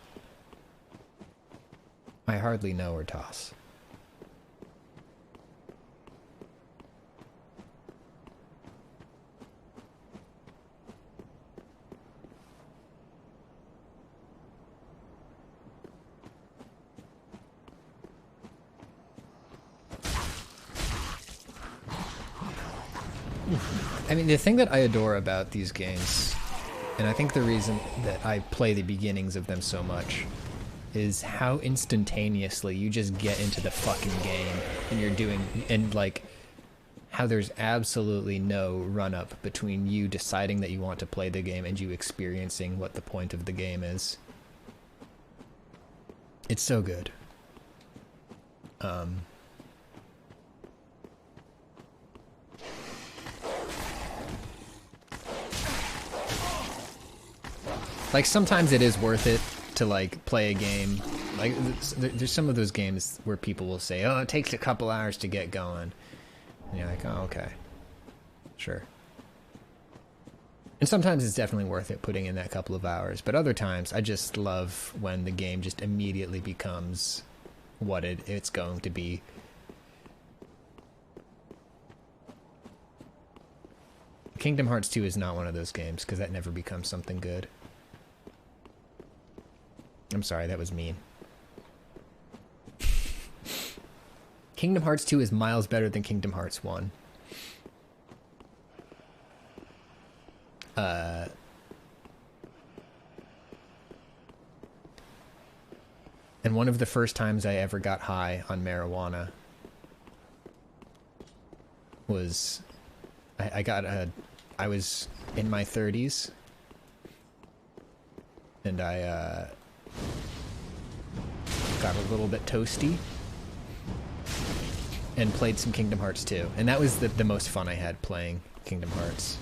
I hardly know or toss. I mean, the thing that I adore about these games, and I think the reason that I play the beginnings of them so much, is how instantaneously you just get into the fucking game and you're doing, and like how there's absolutely no run up between you deciding that you want to play the game and you experiencing what the point of the game is. It's so good. Like sometimes it is worth it to like play a game. Like there's some of those games where people will say, oh, it takes a couple hours to get going. And you're like, oh, okay. Sure. And sometimes it's definitely worth it putting in that couple of hours. But other times I just love when the game just immediately becomes what it's going to be. Kingdom Hearts 2 is not one of those games because that never becomes something good. I'm sorry, that was mean. Kingdom Hearts 2 is miles better than Kingdom Hearts 1. And one of the first times I ever got high on marijuana was I was in my 30s and I got a little bit toasty and played some Kingdom Hearts 2. And that was the most fun I had playing Kingdom Hearts.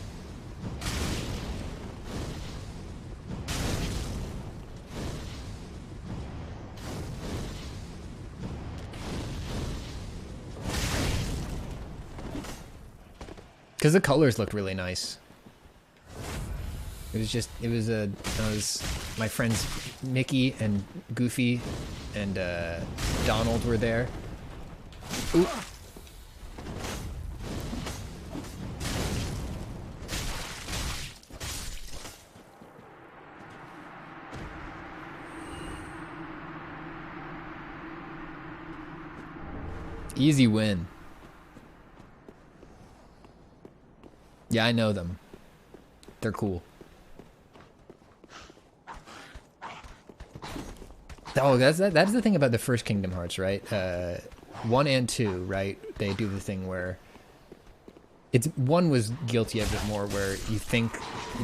Because the colors looked really nice. It was my friends Mickey and Goofy and Donald were there. Ooh. Easy win. Yeah, I know them. They're cool. Oh, that's the thing about the first Kingdom Hearts, right? 1 and 2, right? They do the thing where it's 1 was guilty of it more, where you think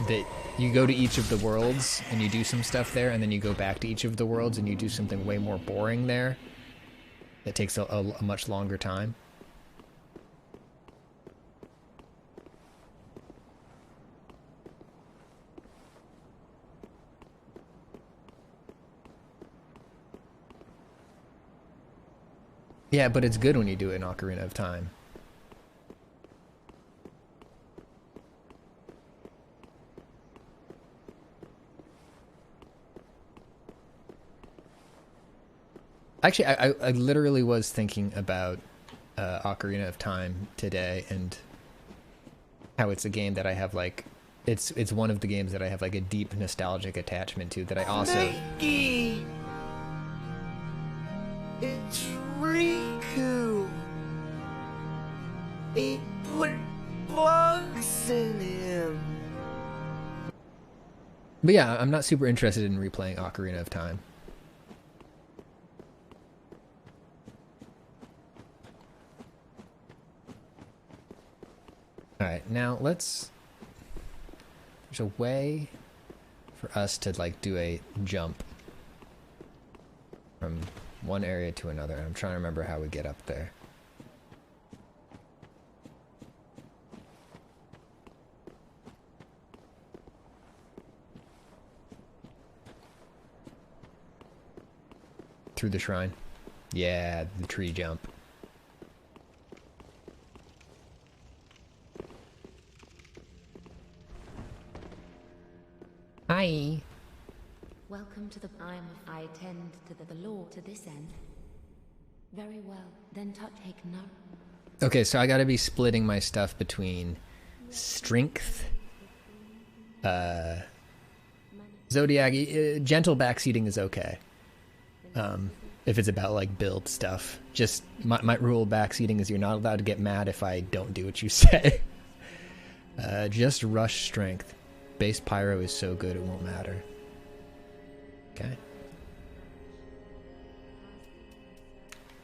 that you go to each of the worlds and you do some stuff there, and then you go back to each of the worlds and you do something way more boring there. That takes a much longer time. Yeah, but it's good when you do it in Ocarina of Time. Actually, I literally was thinking about Ocarina of Time today and how it's a game that I have like, it's one of the games that I have like a deep nostalgic attachment to that I also. Mikey! It's Riku. He put bugs in him. But yeah, I'm not super interested in replaying Ocarina of Time. Alright, now let's... There's a way for us to like do a jump from one area to another. I'm trying to remember how we get up there. Through the shrine. Yeah, the tree jump. Hi. Welcome to the I attend to the law to this end. Very well. Then take no. Okay, so I gotta be splitting my stuff between strength, Zodiac, gentle backseating is okay. If it's about like build stuff. Just my rule of backseating is you're not allowed to get mad if I don't do what you say. Just rush strength. Base pyro is so good it won't matter. Okay.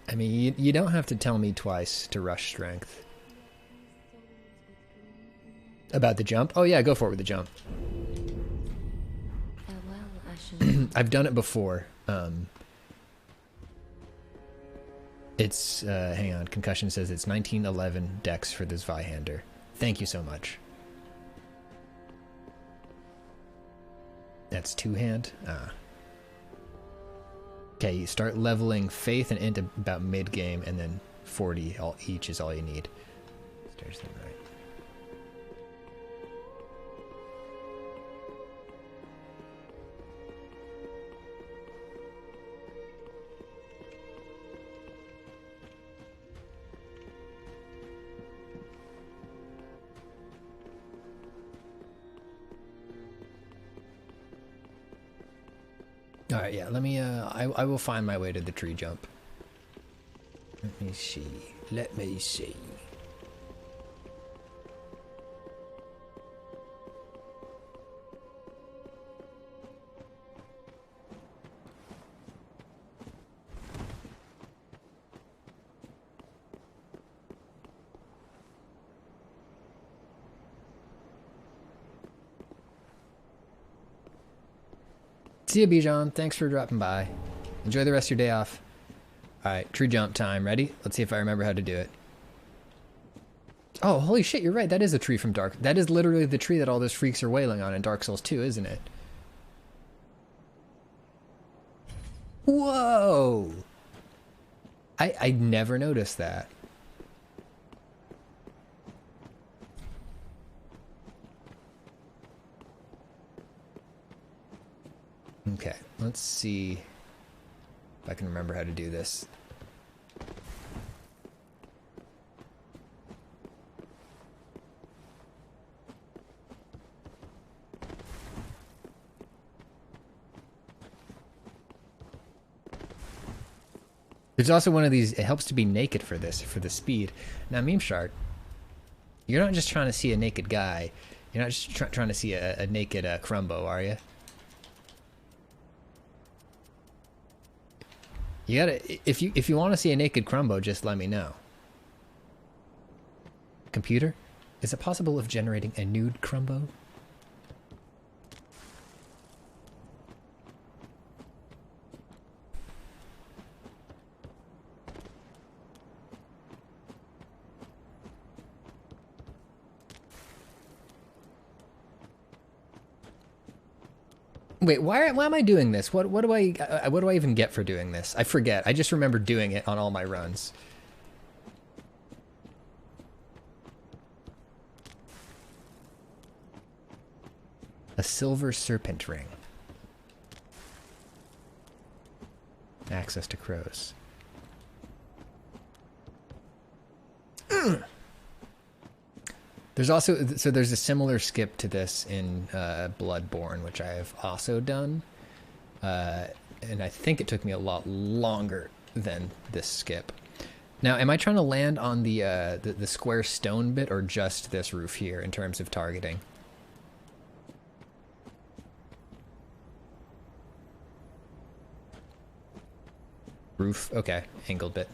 I mean, you don't have to tell me twice to rush strength. About the jump? Oh yeah, go for it with the jump. I've done it before. It's, hang on, Concussion says it's 1911 dex for this Zweihander. Thank you so much. That's two-hand? Ah. Okay, you start leveling Faith and Int about mid-game, and then 40 each is all you need. Stairs to the right. Alright, yeah, let me, I will find my way to the tree jump. Let me see. Let me see. See ya, Bijan. Thanks for dropping by. Enjoy the rest of your day off. Alright, tree jump time. Ready? Let's see if I remember how to do it. Oh, holy shit, you're right. That is a tree from Dark. That is literally the tree that all those freaks are wailing on in Dark Souls 2, isn't it? Whoa! I never noticed that. Okay, let's see if I can remember how to do this. There's also one of these, it helps to be naked for this, for the speed. Now, Meme Shark, you're not just trying to see a naked guy. You're not just trying to see a naked Crumbo, are you? You gotta, if you want to see a naked Crumbo, just let me know. Computer, is it possible of generating a nude Crumbo? Wait, why am I doing this? What do I even get for doing this? I forget. I just remember doing it on all my runs. A silver serpent ring. Access to crows. There's also, so there's a similar skip to this in Bloodborne, which I have also done. And I think it took me a lot longer than this skip. Now, am I trying to land on the square stone bit or just this roof here in terms of targeting? Roof, okay, angled bit.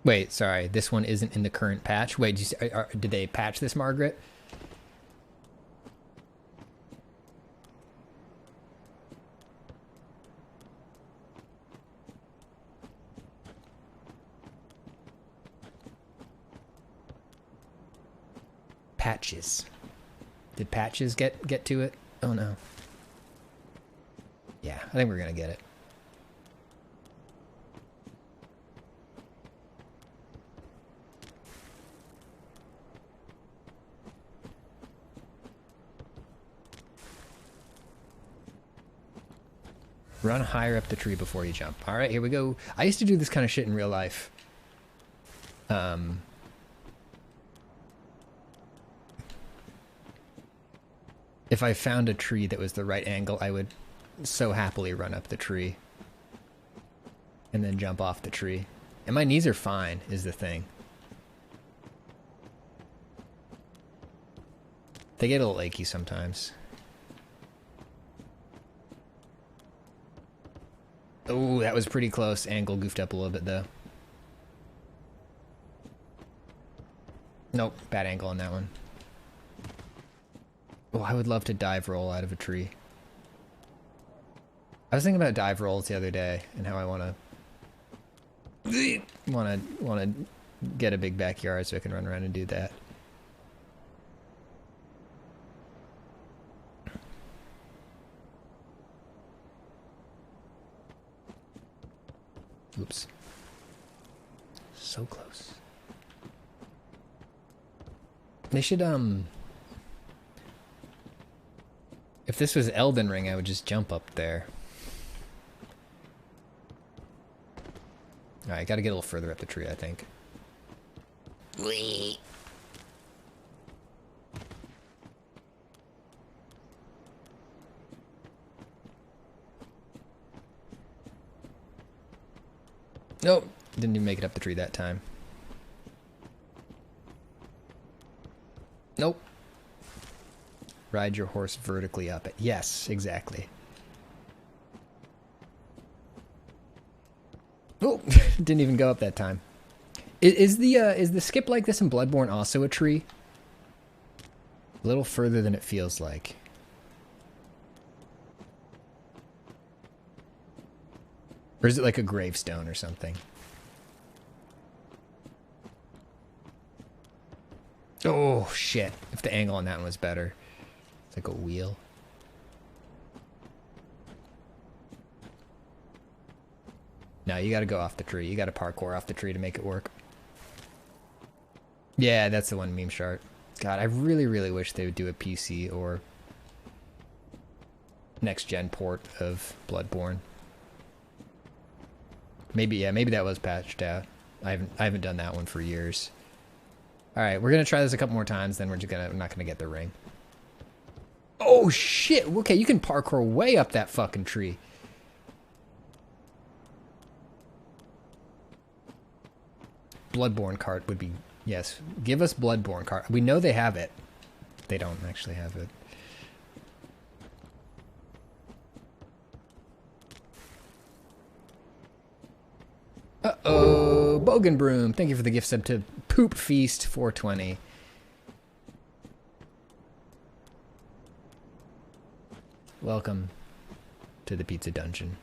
Wait, sorry, this one isn't in the current patch. Wait, did they patch this, Margaret? Patches. Did patches get to it? Oh no. Yeah, I think we're gonna get it. Run higher up the tree before you jump. All right, here we go. I used to do this kind of shit in real life. If I found a tree that was the right angle, I would so happily run up the tree and then jump off the tree. And my knees are fine, is the thing. They get a little achy sometimes. Oh, that was pretty close. Angle goofed up a little bit, though. Nope, bad angle on that one. Oh, I would love to dive roll out of a tree. I was thinking about dive rolls the other day and how I want to get a big backyard so I can run around and do that. Oops. So close. They should, if this was Elden Ring, I would just jump up there. Alright, gotta get a little further up the tree, I think. Whee! Nope, didn't even make it up the tree that time. Nope. Ride your horse vertically up it. Yes, exactly. Oh, didn't even go up that time. Is the skip like this in Bloodborne also a tree? A little further than it feels like. Or is it like a gravestone or something? Oh, shit. If the angle on that one was better. It's like a wheel. No, you gotta go off the tree. You gotta parkour off the tree to make it work. Yeah, that's the one, Meme Shart. God, I really, really wish they would do a PC or next-gen port of Bloodborne. Maybe, yeah, maybe that was patched out. I haven't done that one for years. All right, we're gonna try this a couple more times, then we're not gonna get the ring. Oh shit! Okay, you can parkour way up that fucking tree. Bloodborne cart would be, yes. Give us Bloodborne cart. We know they have it. They don't actually have it. Uh-oh, Bogan Broom. Thank you for the gift sub to Poop Feast 420. welcome to the pizza dungeon.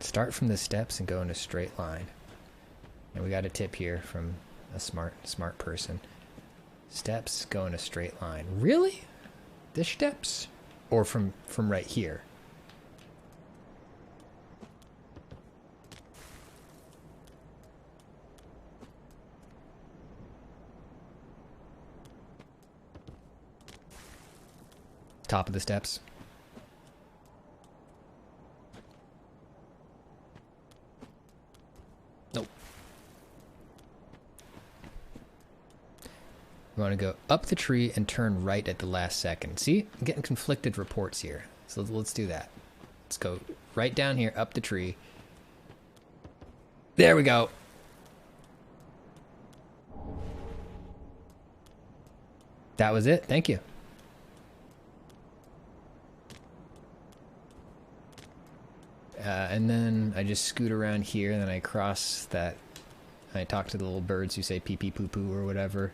Start from the steps and go in a straight line. And we got a tip here from a smart person. Steps go in a straight line. Really? The steps? Or from right here? Top of the steps. Nope. We want to go up the tree and turn right at the last second. See? I'm getting conflicted reports here. So let's do that. Let's go right down here, up the tree. There we go. That was it. Thank you. And then I just scoot around here, and then I cross that. I talk to the little birds who say pee pee poo poo or whatever.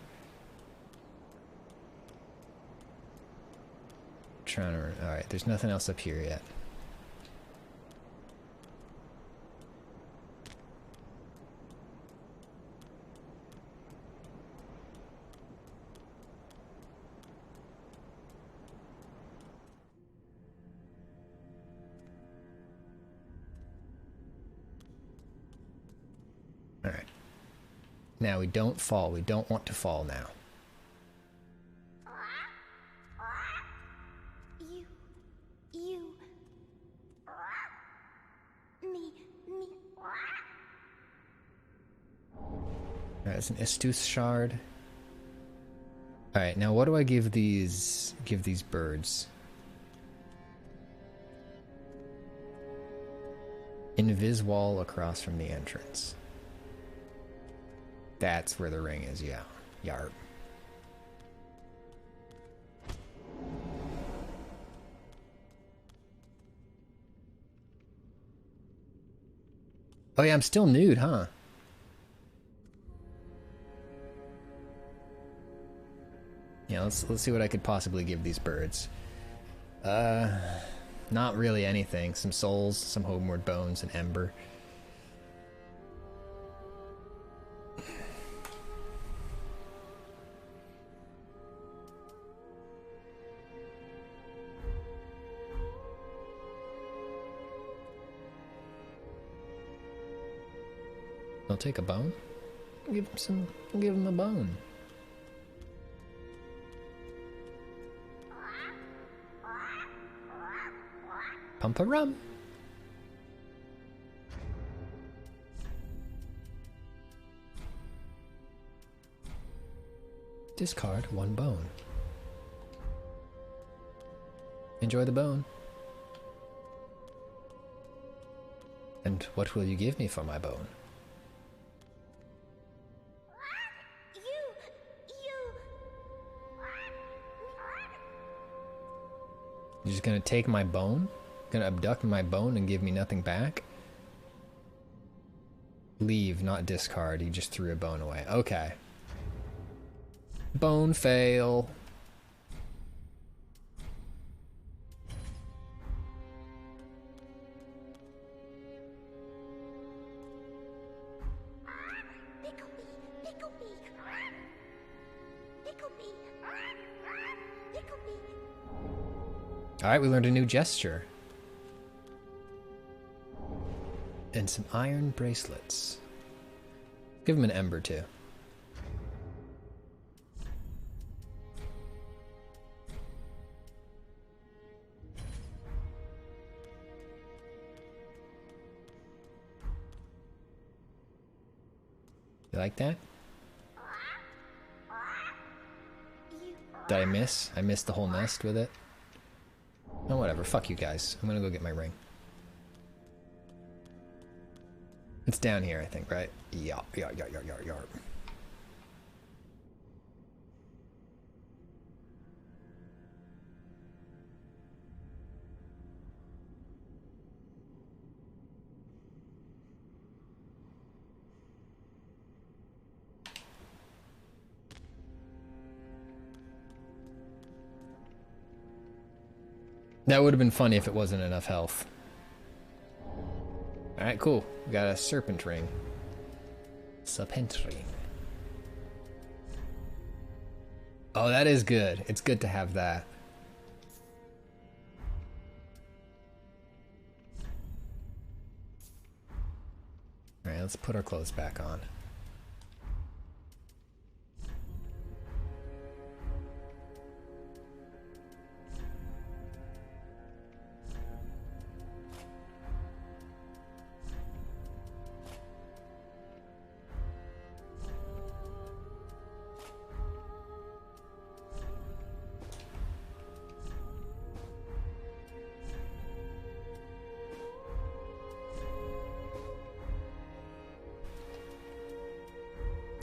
Trying to. Alright, there's nothing else up here yet. Alright. Now we don't fall. We don't want to fall now. Alright, it's an Istus shard. Alright, now what do I give these birds? Invis wall across from the entrance. That's where the ring is, yeah. Yarp. Oh yeah, I'm still nude, huh? Yeah, let's see what I could possibly give these birds. Not really anything. Some souls, some homeward bones, and ember. I'll take a bone. Give him some. Give him a bone. Pump a rum. Discard one bone. Enjoy the bone. And what will you give me for my bone? You're just gonna take my bone? Gonna abduct my bone and give me nothing back? Leave, not discard. He just threw a bone away. Okay. Bone fail. Alright, we learned a new gesture. And some iron bracelets. Give him an ember too. You like that? Did I miss? I missed the whole nest with it? Oh, whatever. Fuck you guys. I'm gonna go get my ring. It's down here, I think, right? Yeah. That would have been funny if it wasn't enough health. Alright, cool. We got a serpent ring. Serpent ring. Oh, that is good. It's good to have that. Alright, let's put our clothes back on.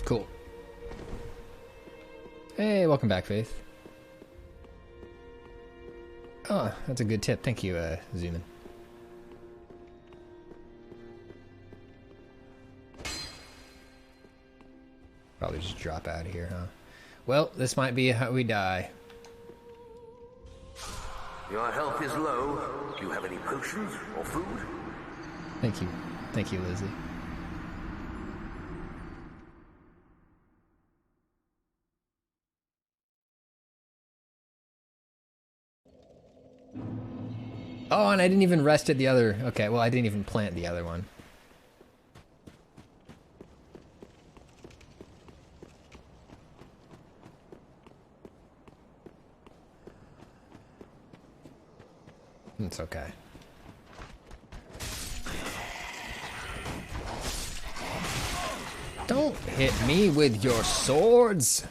Cool. Hey, welcome back, Faith. Oh, that's a good tip. Thank you, Zeman. Probably just drop out of here, huh? Well, this might be how we die. Your health is low. Do you have any potions or food? Thank you. Thank you, Lizzie. Oh, and I didn't even rest at the other... Okay, well, I didn't even plant the other one. It's okay. Don't hit me with your swords!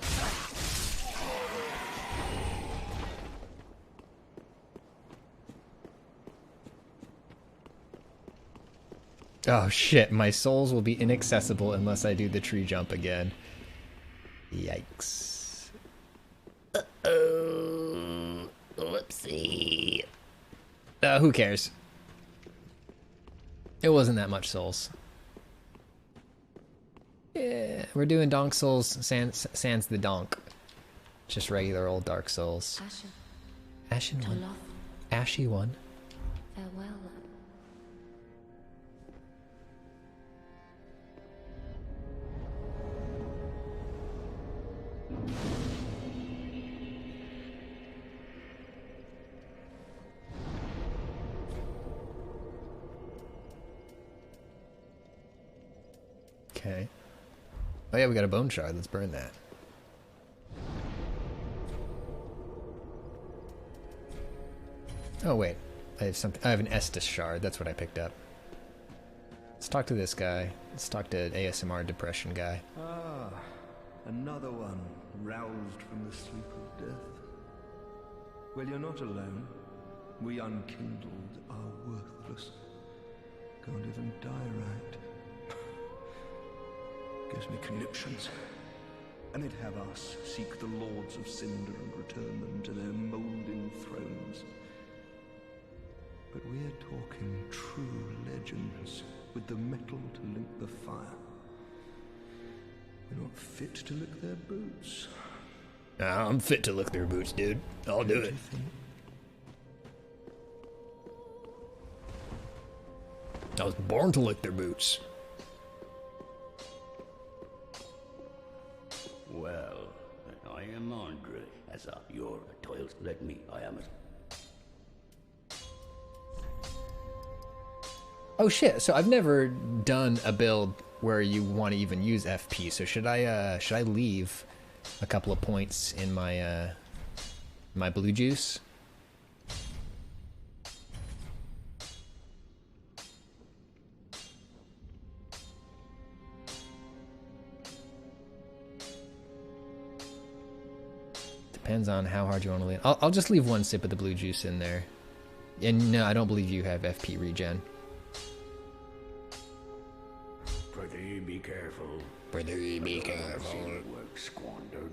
Oh shit, my souls will be inaccessible unless I do the tree jump again. Yikes. Uh-oh. Whoopsie. Who cares? It wasn't that much souls. Yeah, we're doing Donk Souls sans the Donk. Just regular old Dark Souls. Ashen one. Ashy one. Farewell. Okay. Oh yeah, we got a bone shard. Let's burn that. Oh wait, I have something. I have an Estus shard. That's what I picked up. Let's talk to this guy. Let's talk to ASMR depression guy. Ah, another one roused from the sleep of death. Well, you're not alone. We unkindled are worthless. Can't even die right. Gives me conniptions. And they'd have us seek the lords of Cinder and return them to their moulding thrones. But we're talking true legends, with the metal to link the fire. We're not fit to lick their boots. Nah, I'm fit to lick their boots, dude. I'll do it. I was born to lick their boots. Well, I am Andre. As your toils led me, I am Oh shit, so I've never done a build where you want to even use FP, so should I leave a couple of points in my my blue juice? Depends on how hard you want to lean. I'll just leave one sip of the blue juice in there. And no, I don't believe you have FP regen. Prithee, be careful. Prithee, be careful. Work squandered.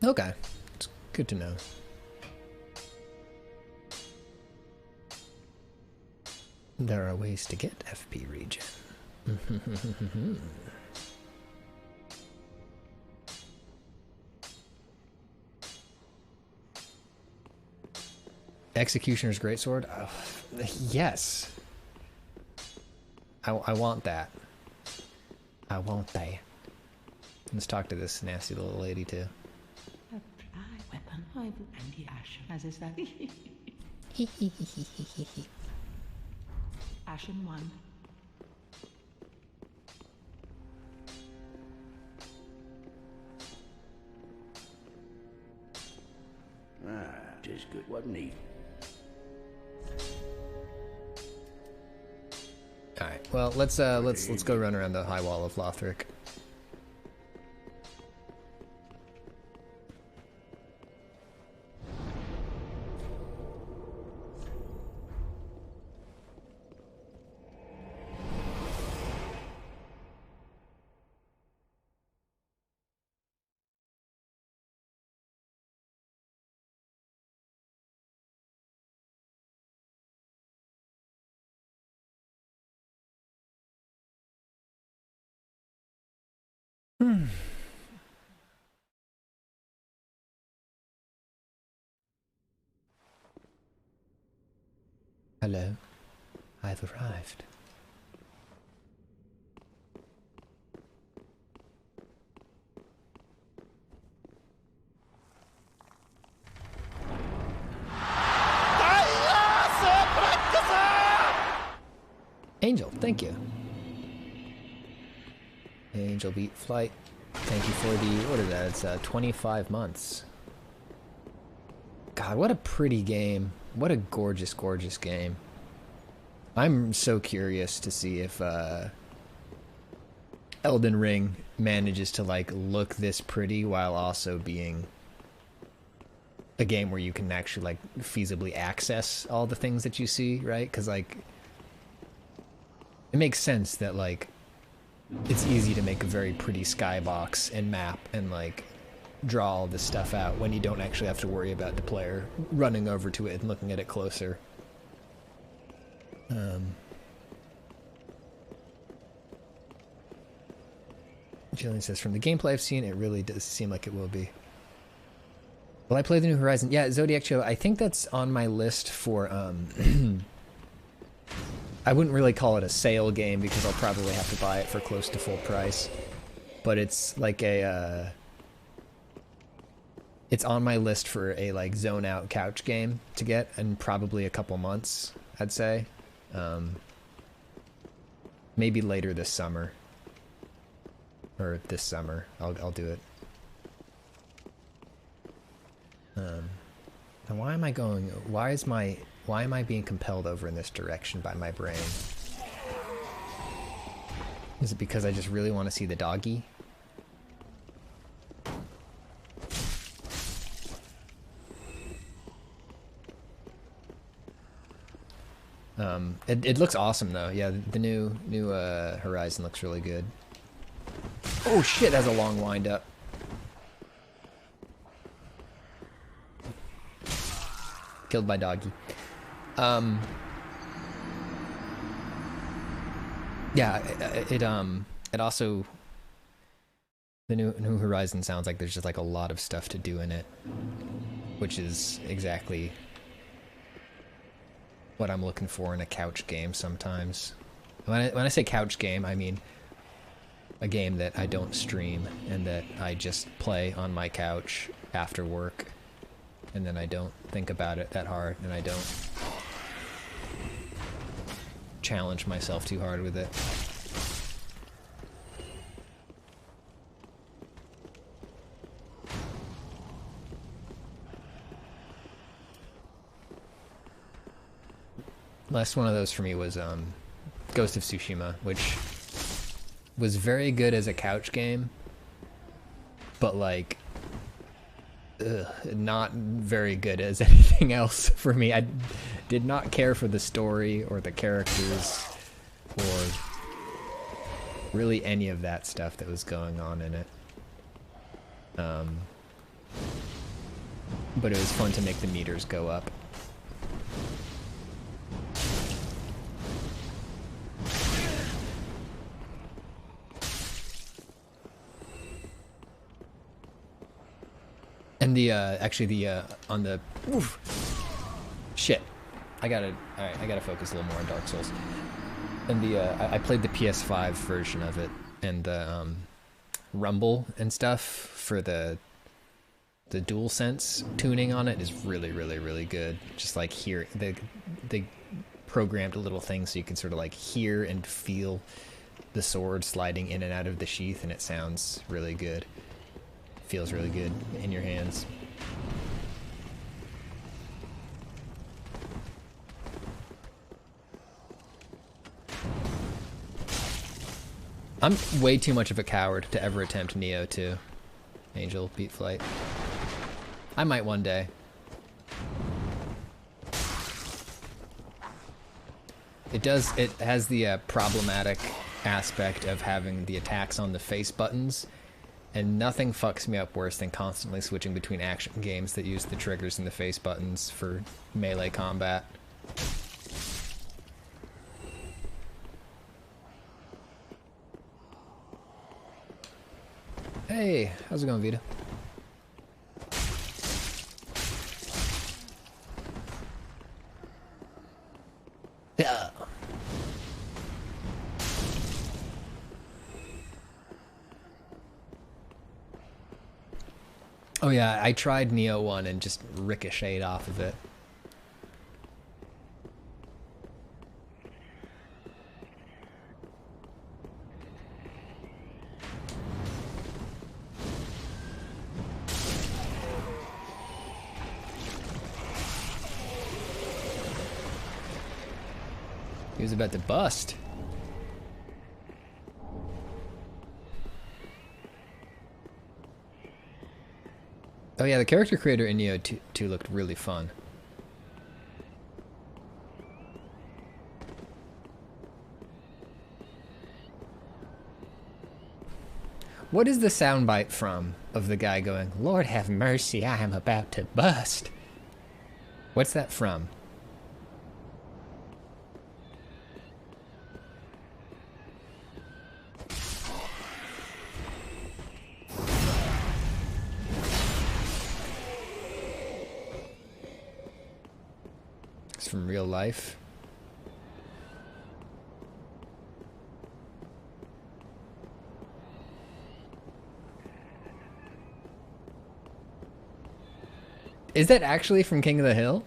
Okay, it's good to know. There are ways to get FP regen. Executioner's Greatsword? Oh, yes. I want that. I want that. Let's talk to this nasty little lady too. Weapon, anti-ash, as is that. Ashen one. Ah, just good, wasn't he? All right. Well, let's go run around the high wall of Lothric. Hello, I've arrived. Angel, thank you. Angel beat flight. Thank you for the, what is that? It's 25 months. God, what a pretty game. What a gorgeous, gorgeous game. I'm so curious to see if Elden Ring manages to like look this pretty while also being a game where you can actually like feasibly access all the things that you see, right? Because like it makes sense that like it's easy to make a very pretty skybox and map and like draw all this stuff out when you don't actually have to worry about the player running over to it and looking at it closer. Jillian says, from the gameplay I've seen, it really does seem like it will be. Will I play the New Horizon? Yeah, Zodiac Show, I think that's on my list for, I wouldn't really call it a sale game because I'll probably have to buy it for close to full price. But it's like a, it's on my list for a like zone out couch game to get in probably a couple months, I'd say. Maybe later this summer. Or this summer, I'll do it. And why am I going? Why am I being compelled over in this direction by my brain? Is it because I just really want to see the doggy? It looks awesome though. Yeah, the new Horizon looks really good. Oh shit, that's a long wind up. Killed by doggy. Yeah, it also, the new Horizon sounds like there's just like a lot of stuff to do in it, which is exactly what I'm looking for in a couch game sometimes. When I say couch game, I mean a game that I don't stream and that I just play on my couch after work, and then I don't think about it that hard, and I don't challenge myself too hard with it. Last one of those for me was Ghost of Tsushima, which was very good as a couch game, but like not very good as anything else for me. I did not care for the story or the characters or really any of that stuff that was going on in it. But it was fun to make the meters go up. actually the on the shit. I gotta focus a little more on Dark Souls. And I played the PS5 version of it, and the rumble and stuff for the DualSense tuning on it is really, really, really good. Just like hear they programmed a little thing so you can sort of like hear and feel the sword sliding in and out of the sheath, and it sounds really good. Feels really good in your hands. I'm way too much of a coward to ever attempt Neo 2. Angel Beat Flight. I might one day. It has the problematic aspect of having the attacks on the face buttons, and nothing fucks me up worse than constantly switching between action games that use the triggers and the face buttons for melee combat. Hey, how's it going, Vita? Yeah. Oh yeah, I tried Neo 1 and just ricocheted off of it. He was about to bust. Oh yeah, the character creator in Neo 2 looked really fun. What is the soundbite from of the guy going, "Lord have mercy, I am about to bust"? What's that from? From real life. Is that actually from King of the Hill?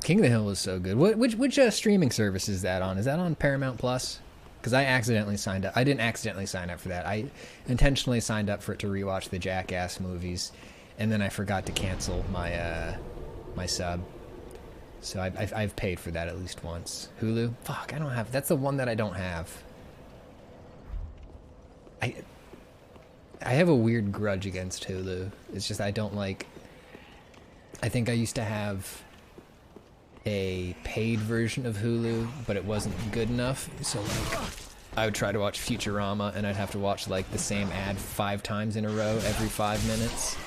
King of the Hill was so good. Which streaming service is that on? Is that on Paramount Plus? Because I accidentally signed up. I didn't accidentally sign up for that. I intentionally signed up for it to rewatch the Jackass movies, and then I forgot to cancel my my sub. So I've paid for that at least once. Hulu? Fuck, I don't have. That's the one that I don't have. I have a weird grudge against Hulu. It's just I don't like. I think I used to have a paid version of Hulu, but it wasn't good enough. So like, I would try to watch Futurama, and I'd have to watch like the same ad 5 times in a row every 5 minutes.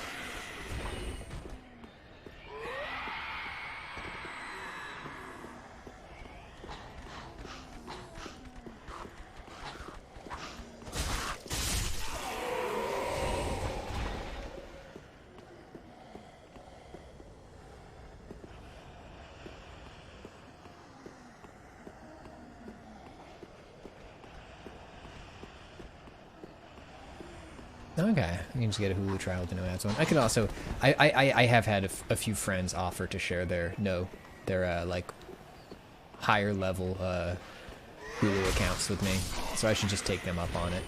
Okay, you can just get a Hulu trial with the no ads one. I could also, I have had a few friends offer to share their like higher level Hulu accounts with me, so I should just take them up on it.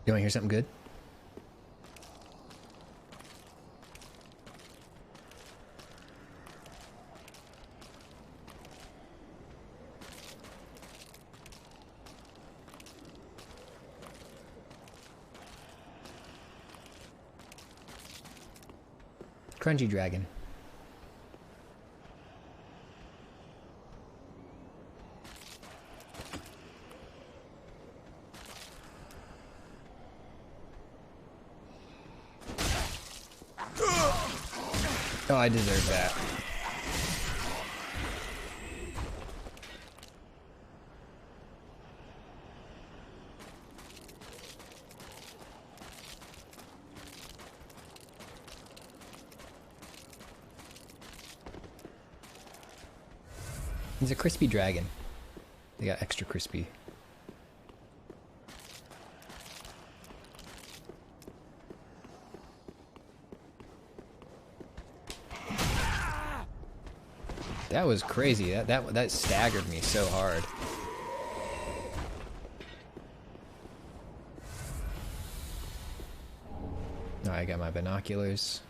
You want to hear something good? Crunchy dragon. Oh, I deserve that. He's a crispy dragon. They got extra crispy. That was crazy. That staggered me so hard. Oh, I got my binoculars.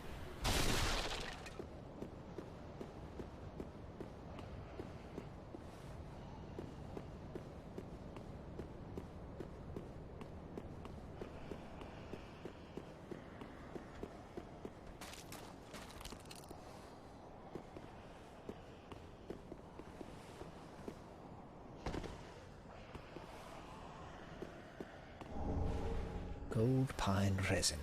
Gold pine resin.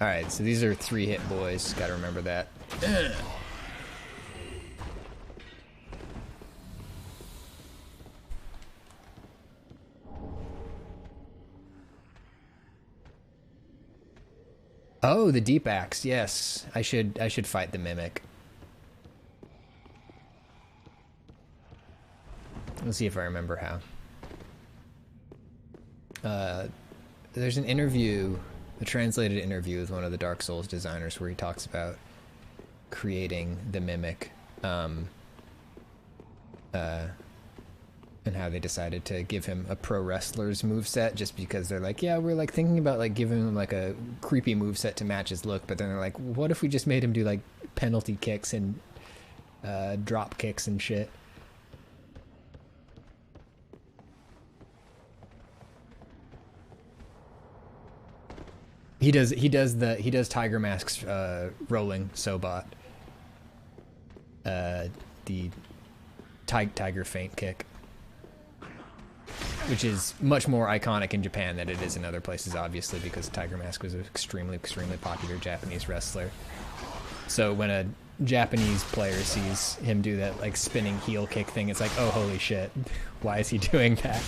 Alright, so these are 3-hit boys. Gotta remember that. Oh, the deep axe. Yes, I should fight the mimic. Let's see if I remember how. There's an interview, a translated interview with one of the Dark Souls designers where he talks about creating the mimic, and how they decided to give him a pro wrestler's moveset just because they're like, yeah, we're like thinking about like giving him like a creepy moveset to match his look, but then they're like, what if we just made him do like penalty kicks and drop kicks and shit? He does Tiger Mask's rolling Sobot. The tiger feint kick, which is much more iconic in Japan than it is in other places, obviously, because Tiger Mask was an extremely popular Japanese wrestler. So when a Japanese player sees him do that like spinning heel kick thing, it's like, oh, holy shit, why is he doing that?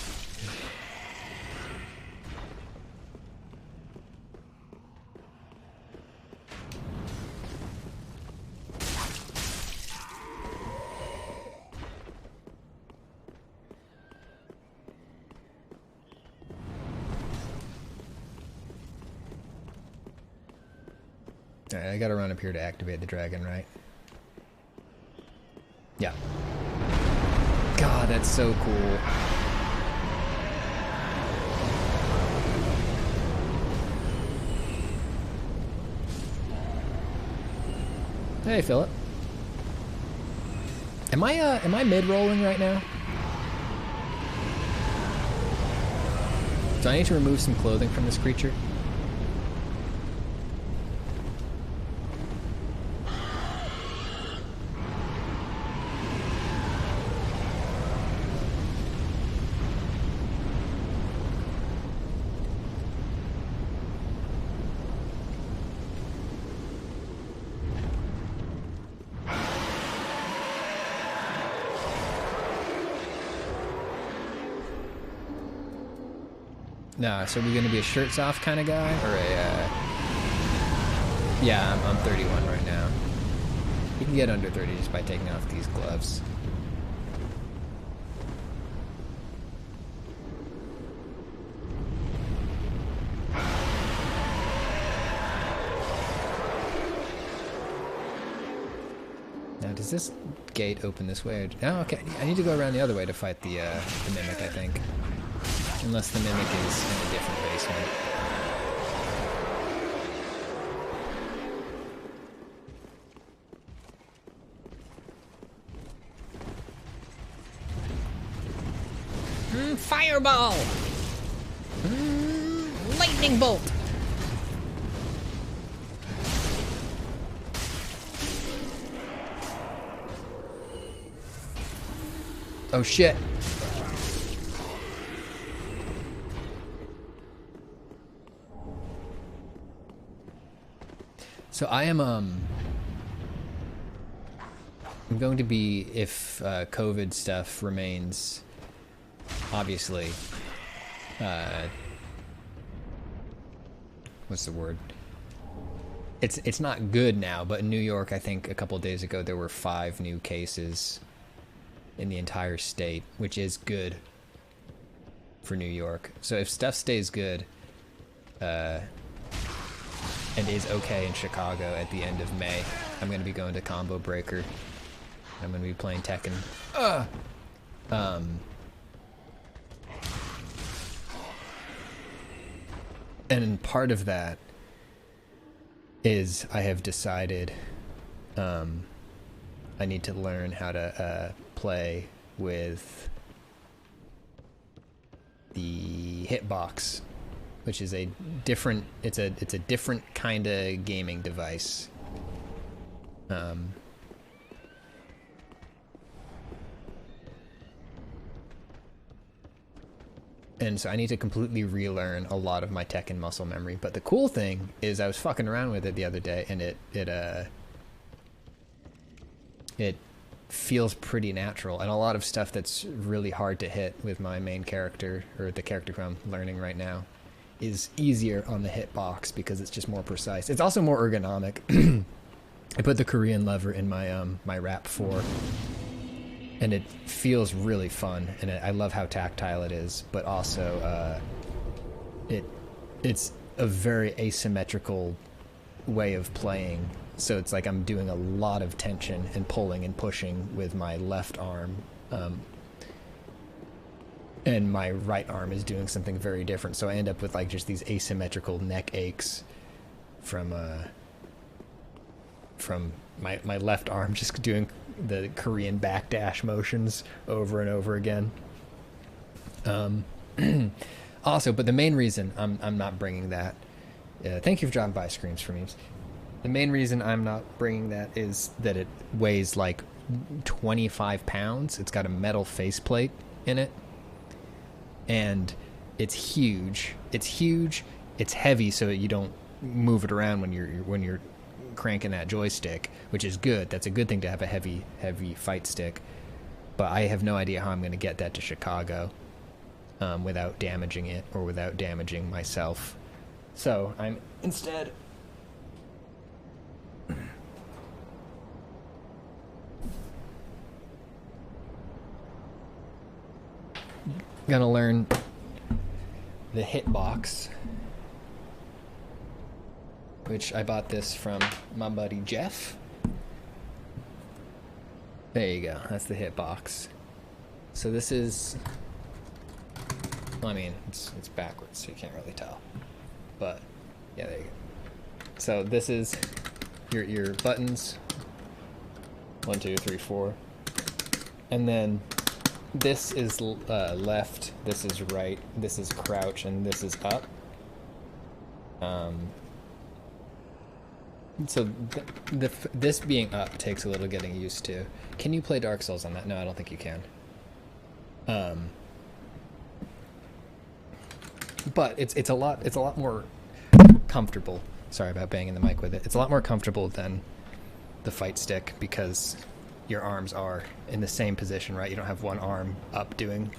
Alright, I gotta run up here to activate the dragon, right? Yeah. God, that's so cool. Hey, Philip. Am I mid-rolling right now? Do I need to remove some clothing from this creature? No, so we're gonna be a shirts off kind of guy, or a? Yeah, I'm 31 right now. You can get under 30 just by taking off these gloves. Now, does this gate open this way? Oh, okay. I need to go around the other way to fight the mimic, I think. Unless the mimic is in a different basement. Fireball! Lightning bolt! Oh shit. So I am I'm going to be, if COVID stuff remains, obviously, what's the word? It's not good now, but in New York, I think a couple of days ago there were 5 new cases in the entire state, which is good for New York. So if stuff stays good, and is okay in Chicago at the end of May, I'm going to be going to Combo Breaker. I'm going to be playing Tekken. And part of that is I have decided I need to learn how to play with the hitbox, which is a different, it's a different kind of gaming device. And so I need to completely relearn a lot of my Tekken muscle memory. But the cool thing is I was fucking around with it the other day, and it feels pretty natural. And a lot of stuff that's really hard to hit with my main character, or the character who I'm learning right now, is easier on the hitbox because it's just more precise. It's also more ergonomic. I put the Korean lever in my my Rap 4. And it feels really fun, and I love how tactile it is, but also it's a very asymmetrical way of playing. So it's like I'm doing a lot of tension and pulling and pushing with my left arm, and my right arm is doing something very different. So I end up with like just these asymmetrical neck aches from my left arm just doing the Korean backdash motions over and over again. Also, but the main reason I'm not bringing that, thank you for dropping by, Screams for Memes. The main reason I'm not bringing that is that it weighs like 25 pounds. It's got a metal faceplate in it, and it's huge. It's huge. It's heavy, so you don't move it around when you're cranking that joystick, which is good. That's a good thing to have a heavy fight stick. But I have no idea how I'm going to get that to Chicago without damaging it or without damaging myself. So I'm instead gonna learn the hitbox, which I bought this from my buddy Jeff. There you go, that's the hitbox. So this is, well, I mean, it's backwards, so you can't really tell. But, yeah, there you go. So this is your buttons, 1, 2, 3, 4. And then this is left, this is right, this is crouch, and this is up. So this being up takes a little getting used to. Can you play Dark Souls on that? No, I don't think you can. But it's a lot more comfortable. Sorry about banging the mic with it. It's a lot more comfortable than the fight stick because your arms are in the same position, right? You don't have one arm up doing.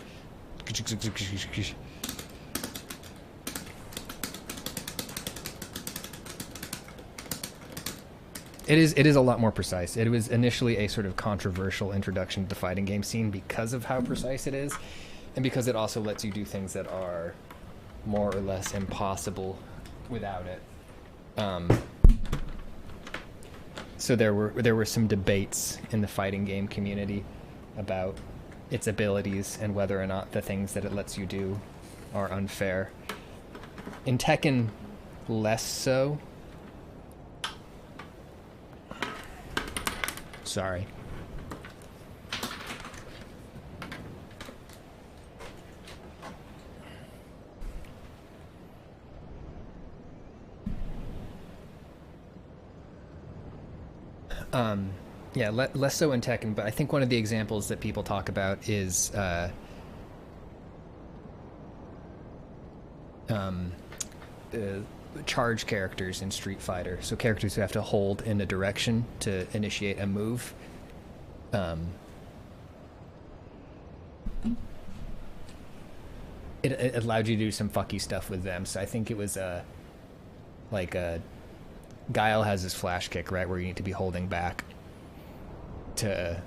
It is a lot more precise. It was initially a sort of controversial introduction to the fighting game scene because of how precise it is, and because it also lets you do things that are more or less impossible without it. So there were some debates in the fighting game community about its abilities and whether or not the things that it lets you do are unfair. In Tekken, less so. Sorry. Yeah, less so in Tekken, but I think one of the examples that people talk about is charge characters in Street Fighter. So characters who have to hold in a direction to initiate a move. It allowed you to do some fucky stuff with them. So I think it was like Guile has his flash kick, right, where you need to be holding back to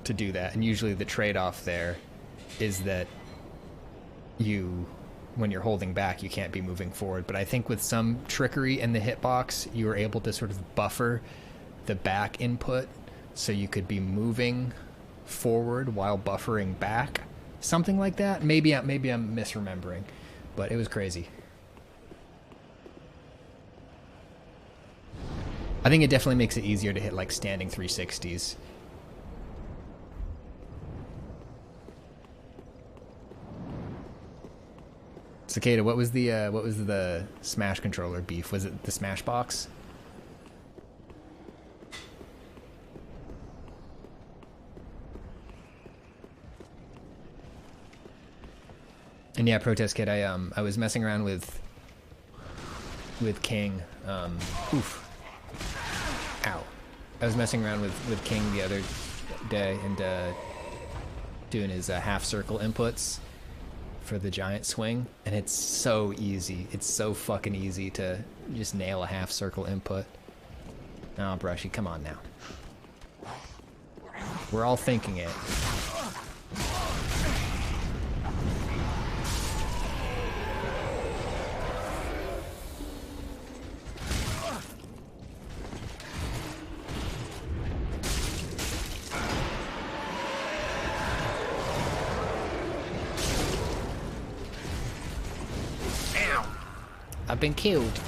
do that. And usually the trade-off there is that when you're holding back, you can't be moving forward. But I think with some trickery in the hitbox, you were able to sort of buffer the back input so you could be moving forward while buffering back. Something like that. Maybe I'm misremembering, but it was crazy. I think it definitely makes it easier to hit like standing 360s. Cicada, what was the Smash controller beef? Was it the Smash box? And yeah, Protest Kid, I was messing around with King. Oof. Ow. I was messing around with King the other day and doing his half circle inputs for the giant swing, and it's so easy. It's so fucking easy to just nail a half circle input. Oh, Brushy, come on now. We're all thinking it. I've been killed.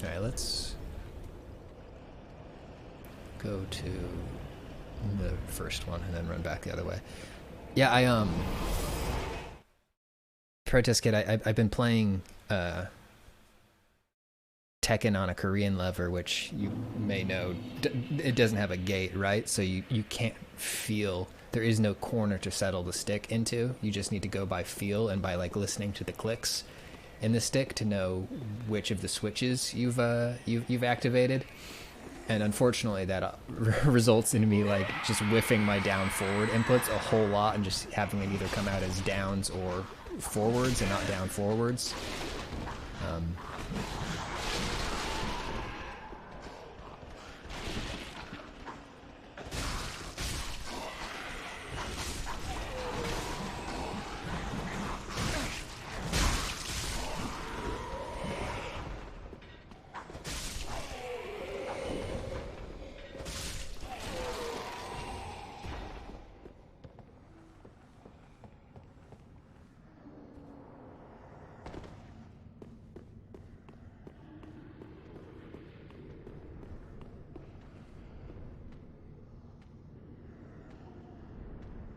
All right, let's go to the first one and then run back the other way. Yeah, Protest Kid, I've been playing Tekken on a Korean lever, which you may know, it doesn't have a gate, right? So you can't feel, there is no corner to settle the stick into. You just need to go by feel and by like listening to the clicks in the stick to know which of the switches you've activated. And unfortunately that results in me like just whiffing my down forward inputs a whole lot and just having it either come out as downs or forwards and not down forwards.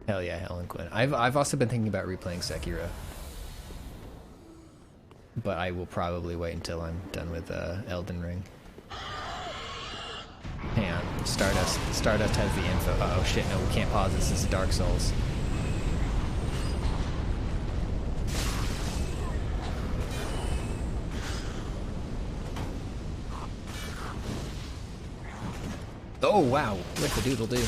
Hell yeah, Helen Quinn. I've also been thinking about replaying Sekiro, but I will probably wait until I'm done with Elden Ring. Hang on, Stardust has the info. Oh shit, no, we can't pause this. This is Dark Souls. Oh wow, what the doodle do?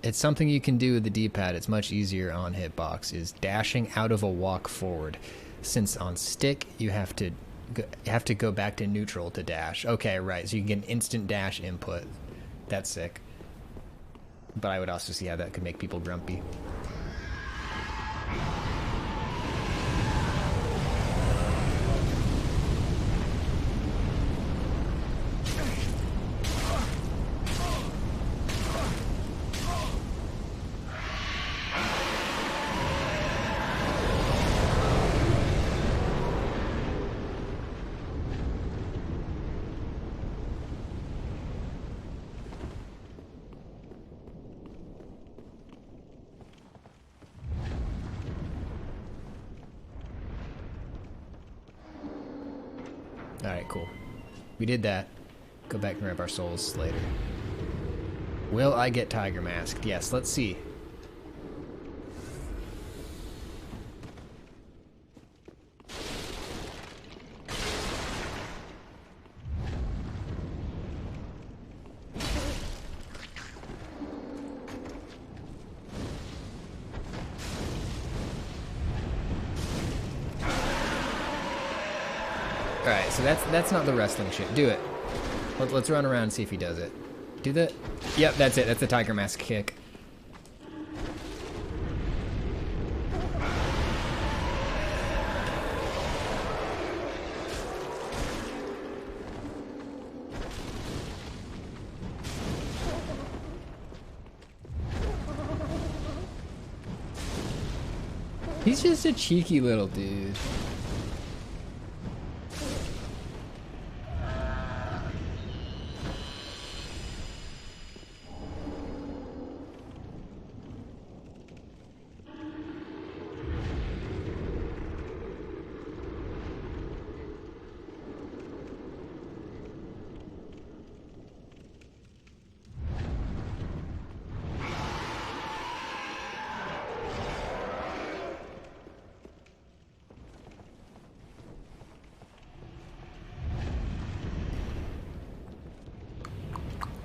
It's something you can do with the D-pad. It's much easier on hitbox, is dashing out of a walk forward. Since on stick, you have to go back to neutral to dash. Okay, right, so you can get an instant dash input. That's sick. But I would also see how that could make people grumpy. Alright, cool. We did that. Go back and grab our souls later. Will I get Tiger Masked? Yes, let's see. Alright, so that's not the wrestling shit. Do it. Let's run around and see if he does it. Do that? Yep, that's it. That's the Tiger Mask kick. He's just a cheeky little dude.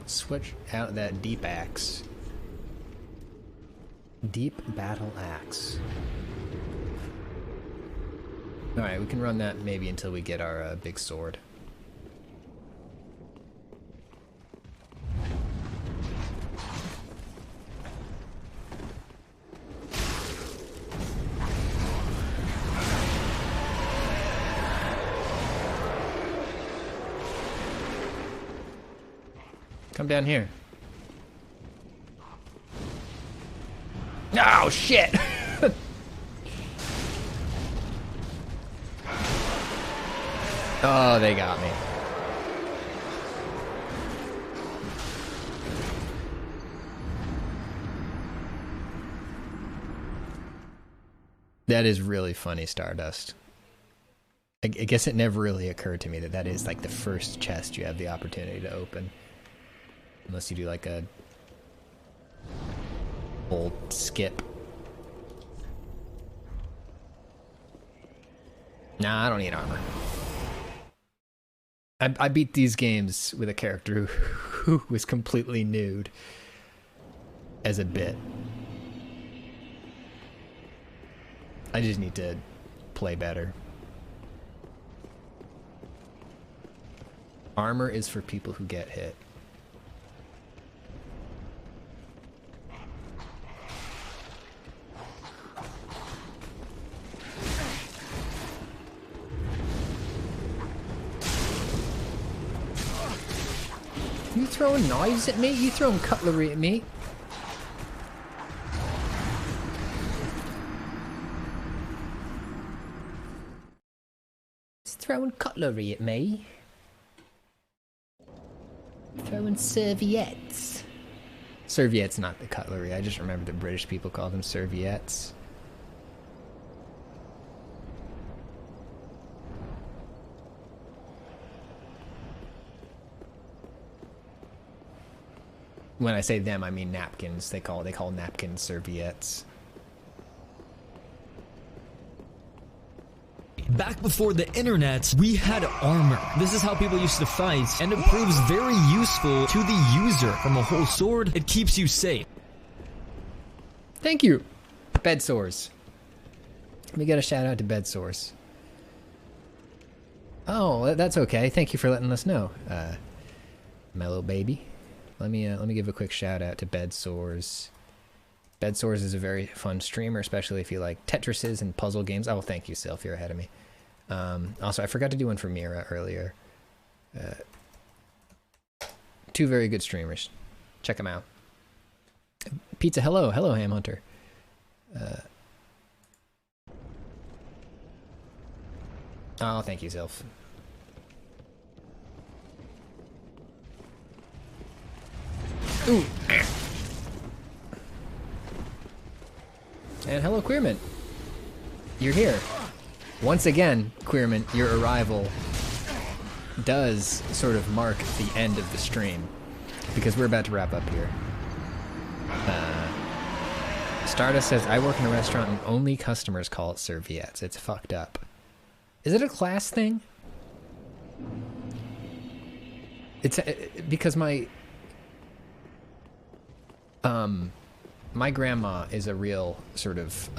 Switch out that deep axe. Deep battle axe. Alright, we can run that maybe until we get our big sword. Come down here. Oh, shit! Oh, they got me. That is really funny, Stardust. I guess it never really occurred to me that is like the first chest you have the opportunity to open. Unless you do like a old skip. Nah, I don't need armor. I beat these games with a character who was completely nude as a bit. I just need to play better. Armor is for people who get hit. You throwing knives at me? You throwing cutlery at me? He's throwing cutlery at me. Throwing serviettes. Serviettes, not the cutlery. I just remember the British people call them serviettes. When I say them, I mean napkins. They call napkins serviettes. Back before the internet, we had armor. This is how people used to fight, and it proves very useful to the user. From a whole sword, it keeps you safe. thank you. Bed sores. Let me get a shout out to bed sores. Oh, that's okay. Thank you for letting us know, my little baby. Let me give a quick shout out to bed sores. Bed sores is a very fun streamer, especially if you like Tetrises and puzzle games. Oh, thank you, Sylph. You're ahead of me. Also, I forgot to do one for Mira earlier. Two very good streamers. Check them out. Pizza, hello. Hello, Ham Hunter. Oh, thank you, Sylph. Ooh. And hello, Queerman. You're here. Once again, Queerman, your arrival does sort of mark the end of the stream, because we're about to wrap up here. Stardust says, I work in a restaurant and only customers call it serviettes. It's fucked up. Is it a class thing? It's because my grandma is a real sort of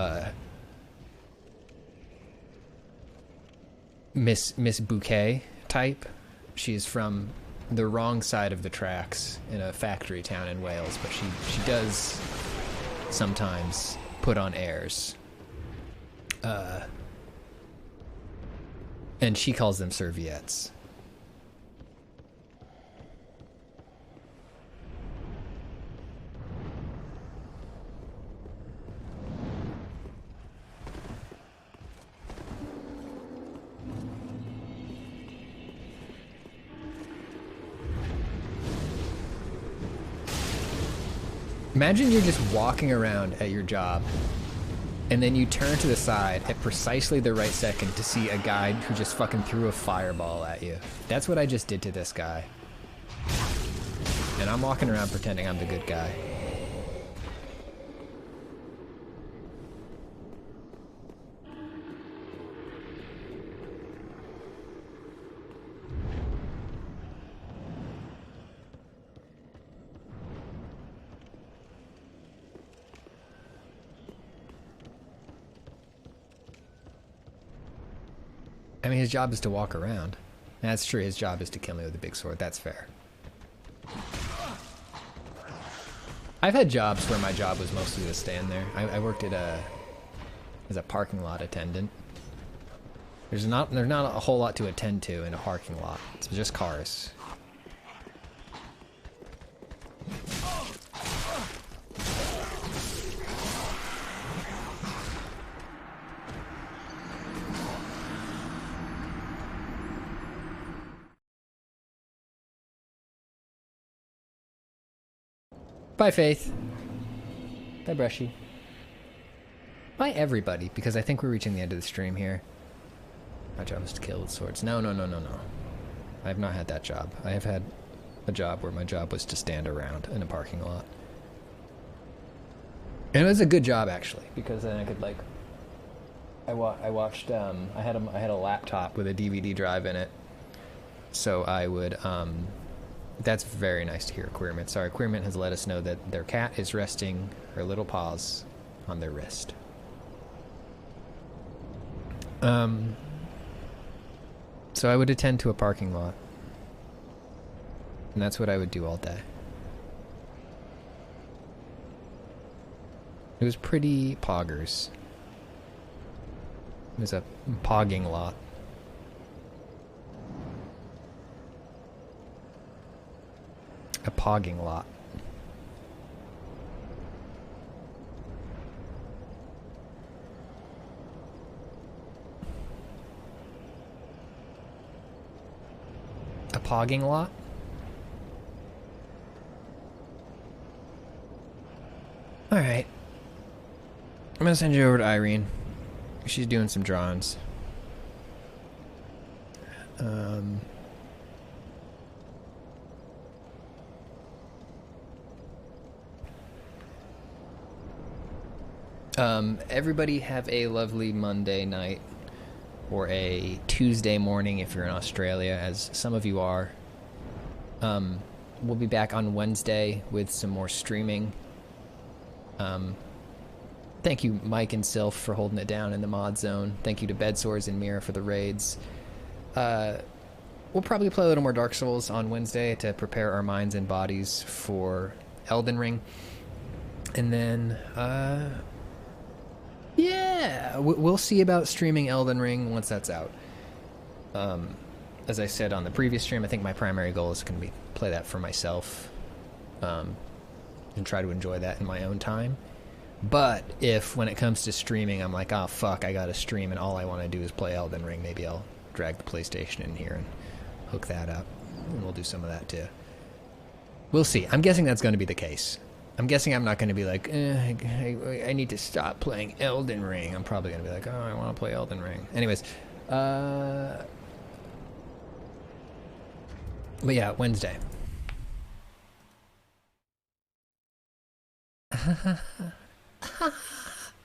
Miss Bouquet type. She's from the wrong side of the tracks in a factory town in Wales, but she does sometimes put on airs. And she calls them serviettes. Imagine you're just walking around at your job, and then you turn to the side at precisely the right second to see a guy who just fucking threw a fireball at you. That's what I just did to this guy. And I'm walking around pretending I'm the good guy. I mean, his job is to walk around. That's true, his job is to kill me with a big sword. That's fair. I've had jobs where my job was mostly to stand there. I worked at as a parking lot attendant. There's not a whole lot to attend to in a parking lot. It's just cars. Bye, Faith. Bye, Brushy. Bye, everybody, because I think we're reaching the end of the stream here. My job is to kill with swords. No. I have not had that job. I have had a job where my job was to stand around in a parking lot. And it was a good job, actually, because then I could, like... I watched, I had a laptop with a DVD drive in it. So I would, That's very nice to hear, Queermint. Sorry, Queermint has let us know that their cat is resting her little paws on their wrist. So I would attend to a parking lot. And that's what I would do all day. It was pretty poggers. It was a pogging lot. A pogging lot. A pogging lot? Alright. I'm gonna send you over to Irene. She's doing some drawings. Everybody have a lovely Monday night, or a Tuesday morning if you're in Australia, as some of you are. We'll be back on Wednesday with some more streaming. Thank you, Mike and Sylph, for holding it down in the mod zone. Thank you to Bedsores and Mira for the raids. We'll probably play a little more Dark Souls on Wednesday to prepare our minds and bodies for Elden Ring. And then, yeah, we'll see about streaming Elden Ring once that's out. As I said on the previous stream, I think my primary goal is going to be play that for myself, and try to enjoy that in my own time. But if when it comes to streaming, I'm like, oh fuck, I gotta stream and all I want to do is play Elden Ring, maybe I'll drag the PlayStation in here and hook that up, and we'll do some of that too. We'll see. I'm guessing that's going to be the case. I'm guessing I'm not going to be like, I need to stop playing Elden Ring. I'm probably going to be like, oh, I want to play Elden Ring. Anyways, but yeah, Wednesday.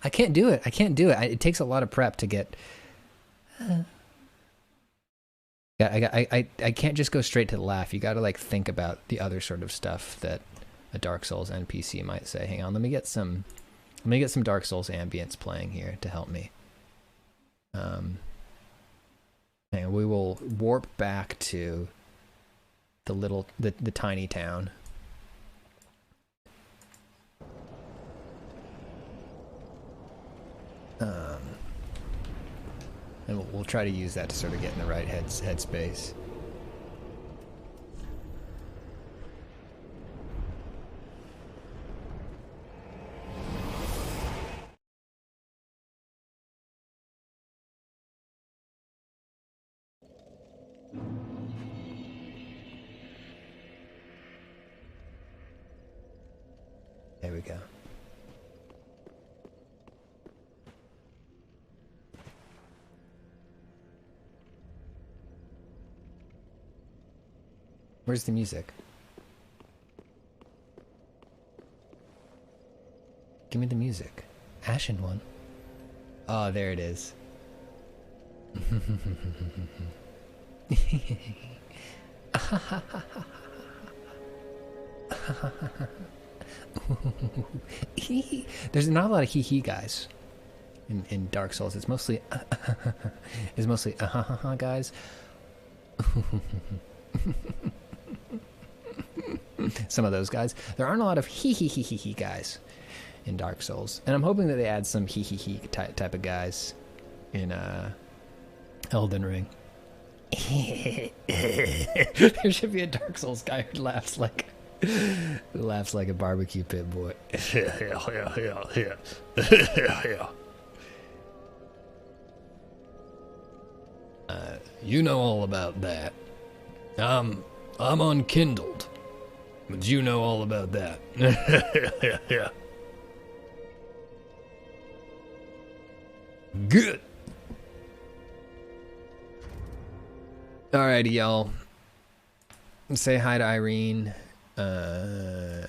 I can't do it. I can't do it. It takes a lot of prep to get. I can't just go straight to the laugh. You got to like think about the other sort of stuff that a Dark Souls NPC might say. Hang on, let me get some Dark Souls ambience playing here to help me. And we will warp back to the tiny town. And we'll try to use that to sort of get in the right headspace. There we go. Where's the music? Give me the music. Ashen one. Oh, there it is. There's not a lot of hee-hee guys in Dark Souls. It's mostly guys. Some of those guys. There aren't a lot of hee guys in Dark Souls, and I'm hoping that they add some hee type of guys in Elden Ring. There should be a Dark Souls guy who laughs like a barbecue pit boy. You know all about that. I'm unkindled, but you know all about that. Yeah. Good. Alrighty, y'all. Say hi to Irene. And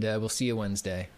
we'll see you Wednesday.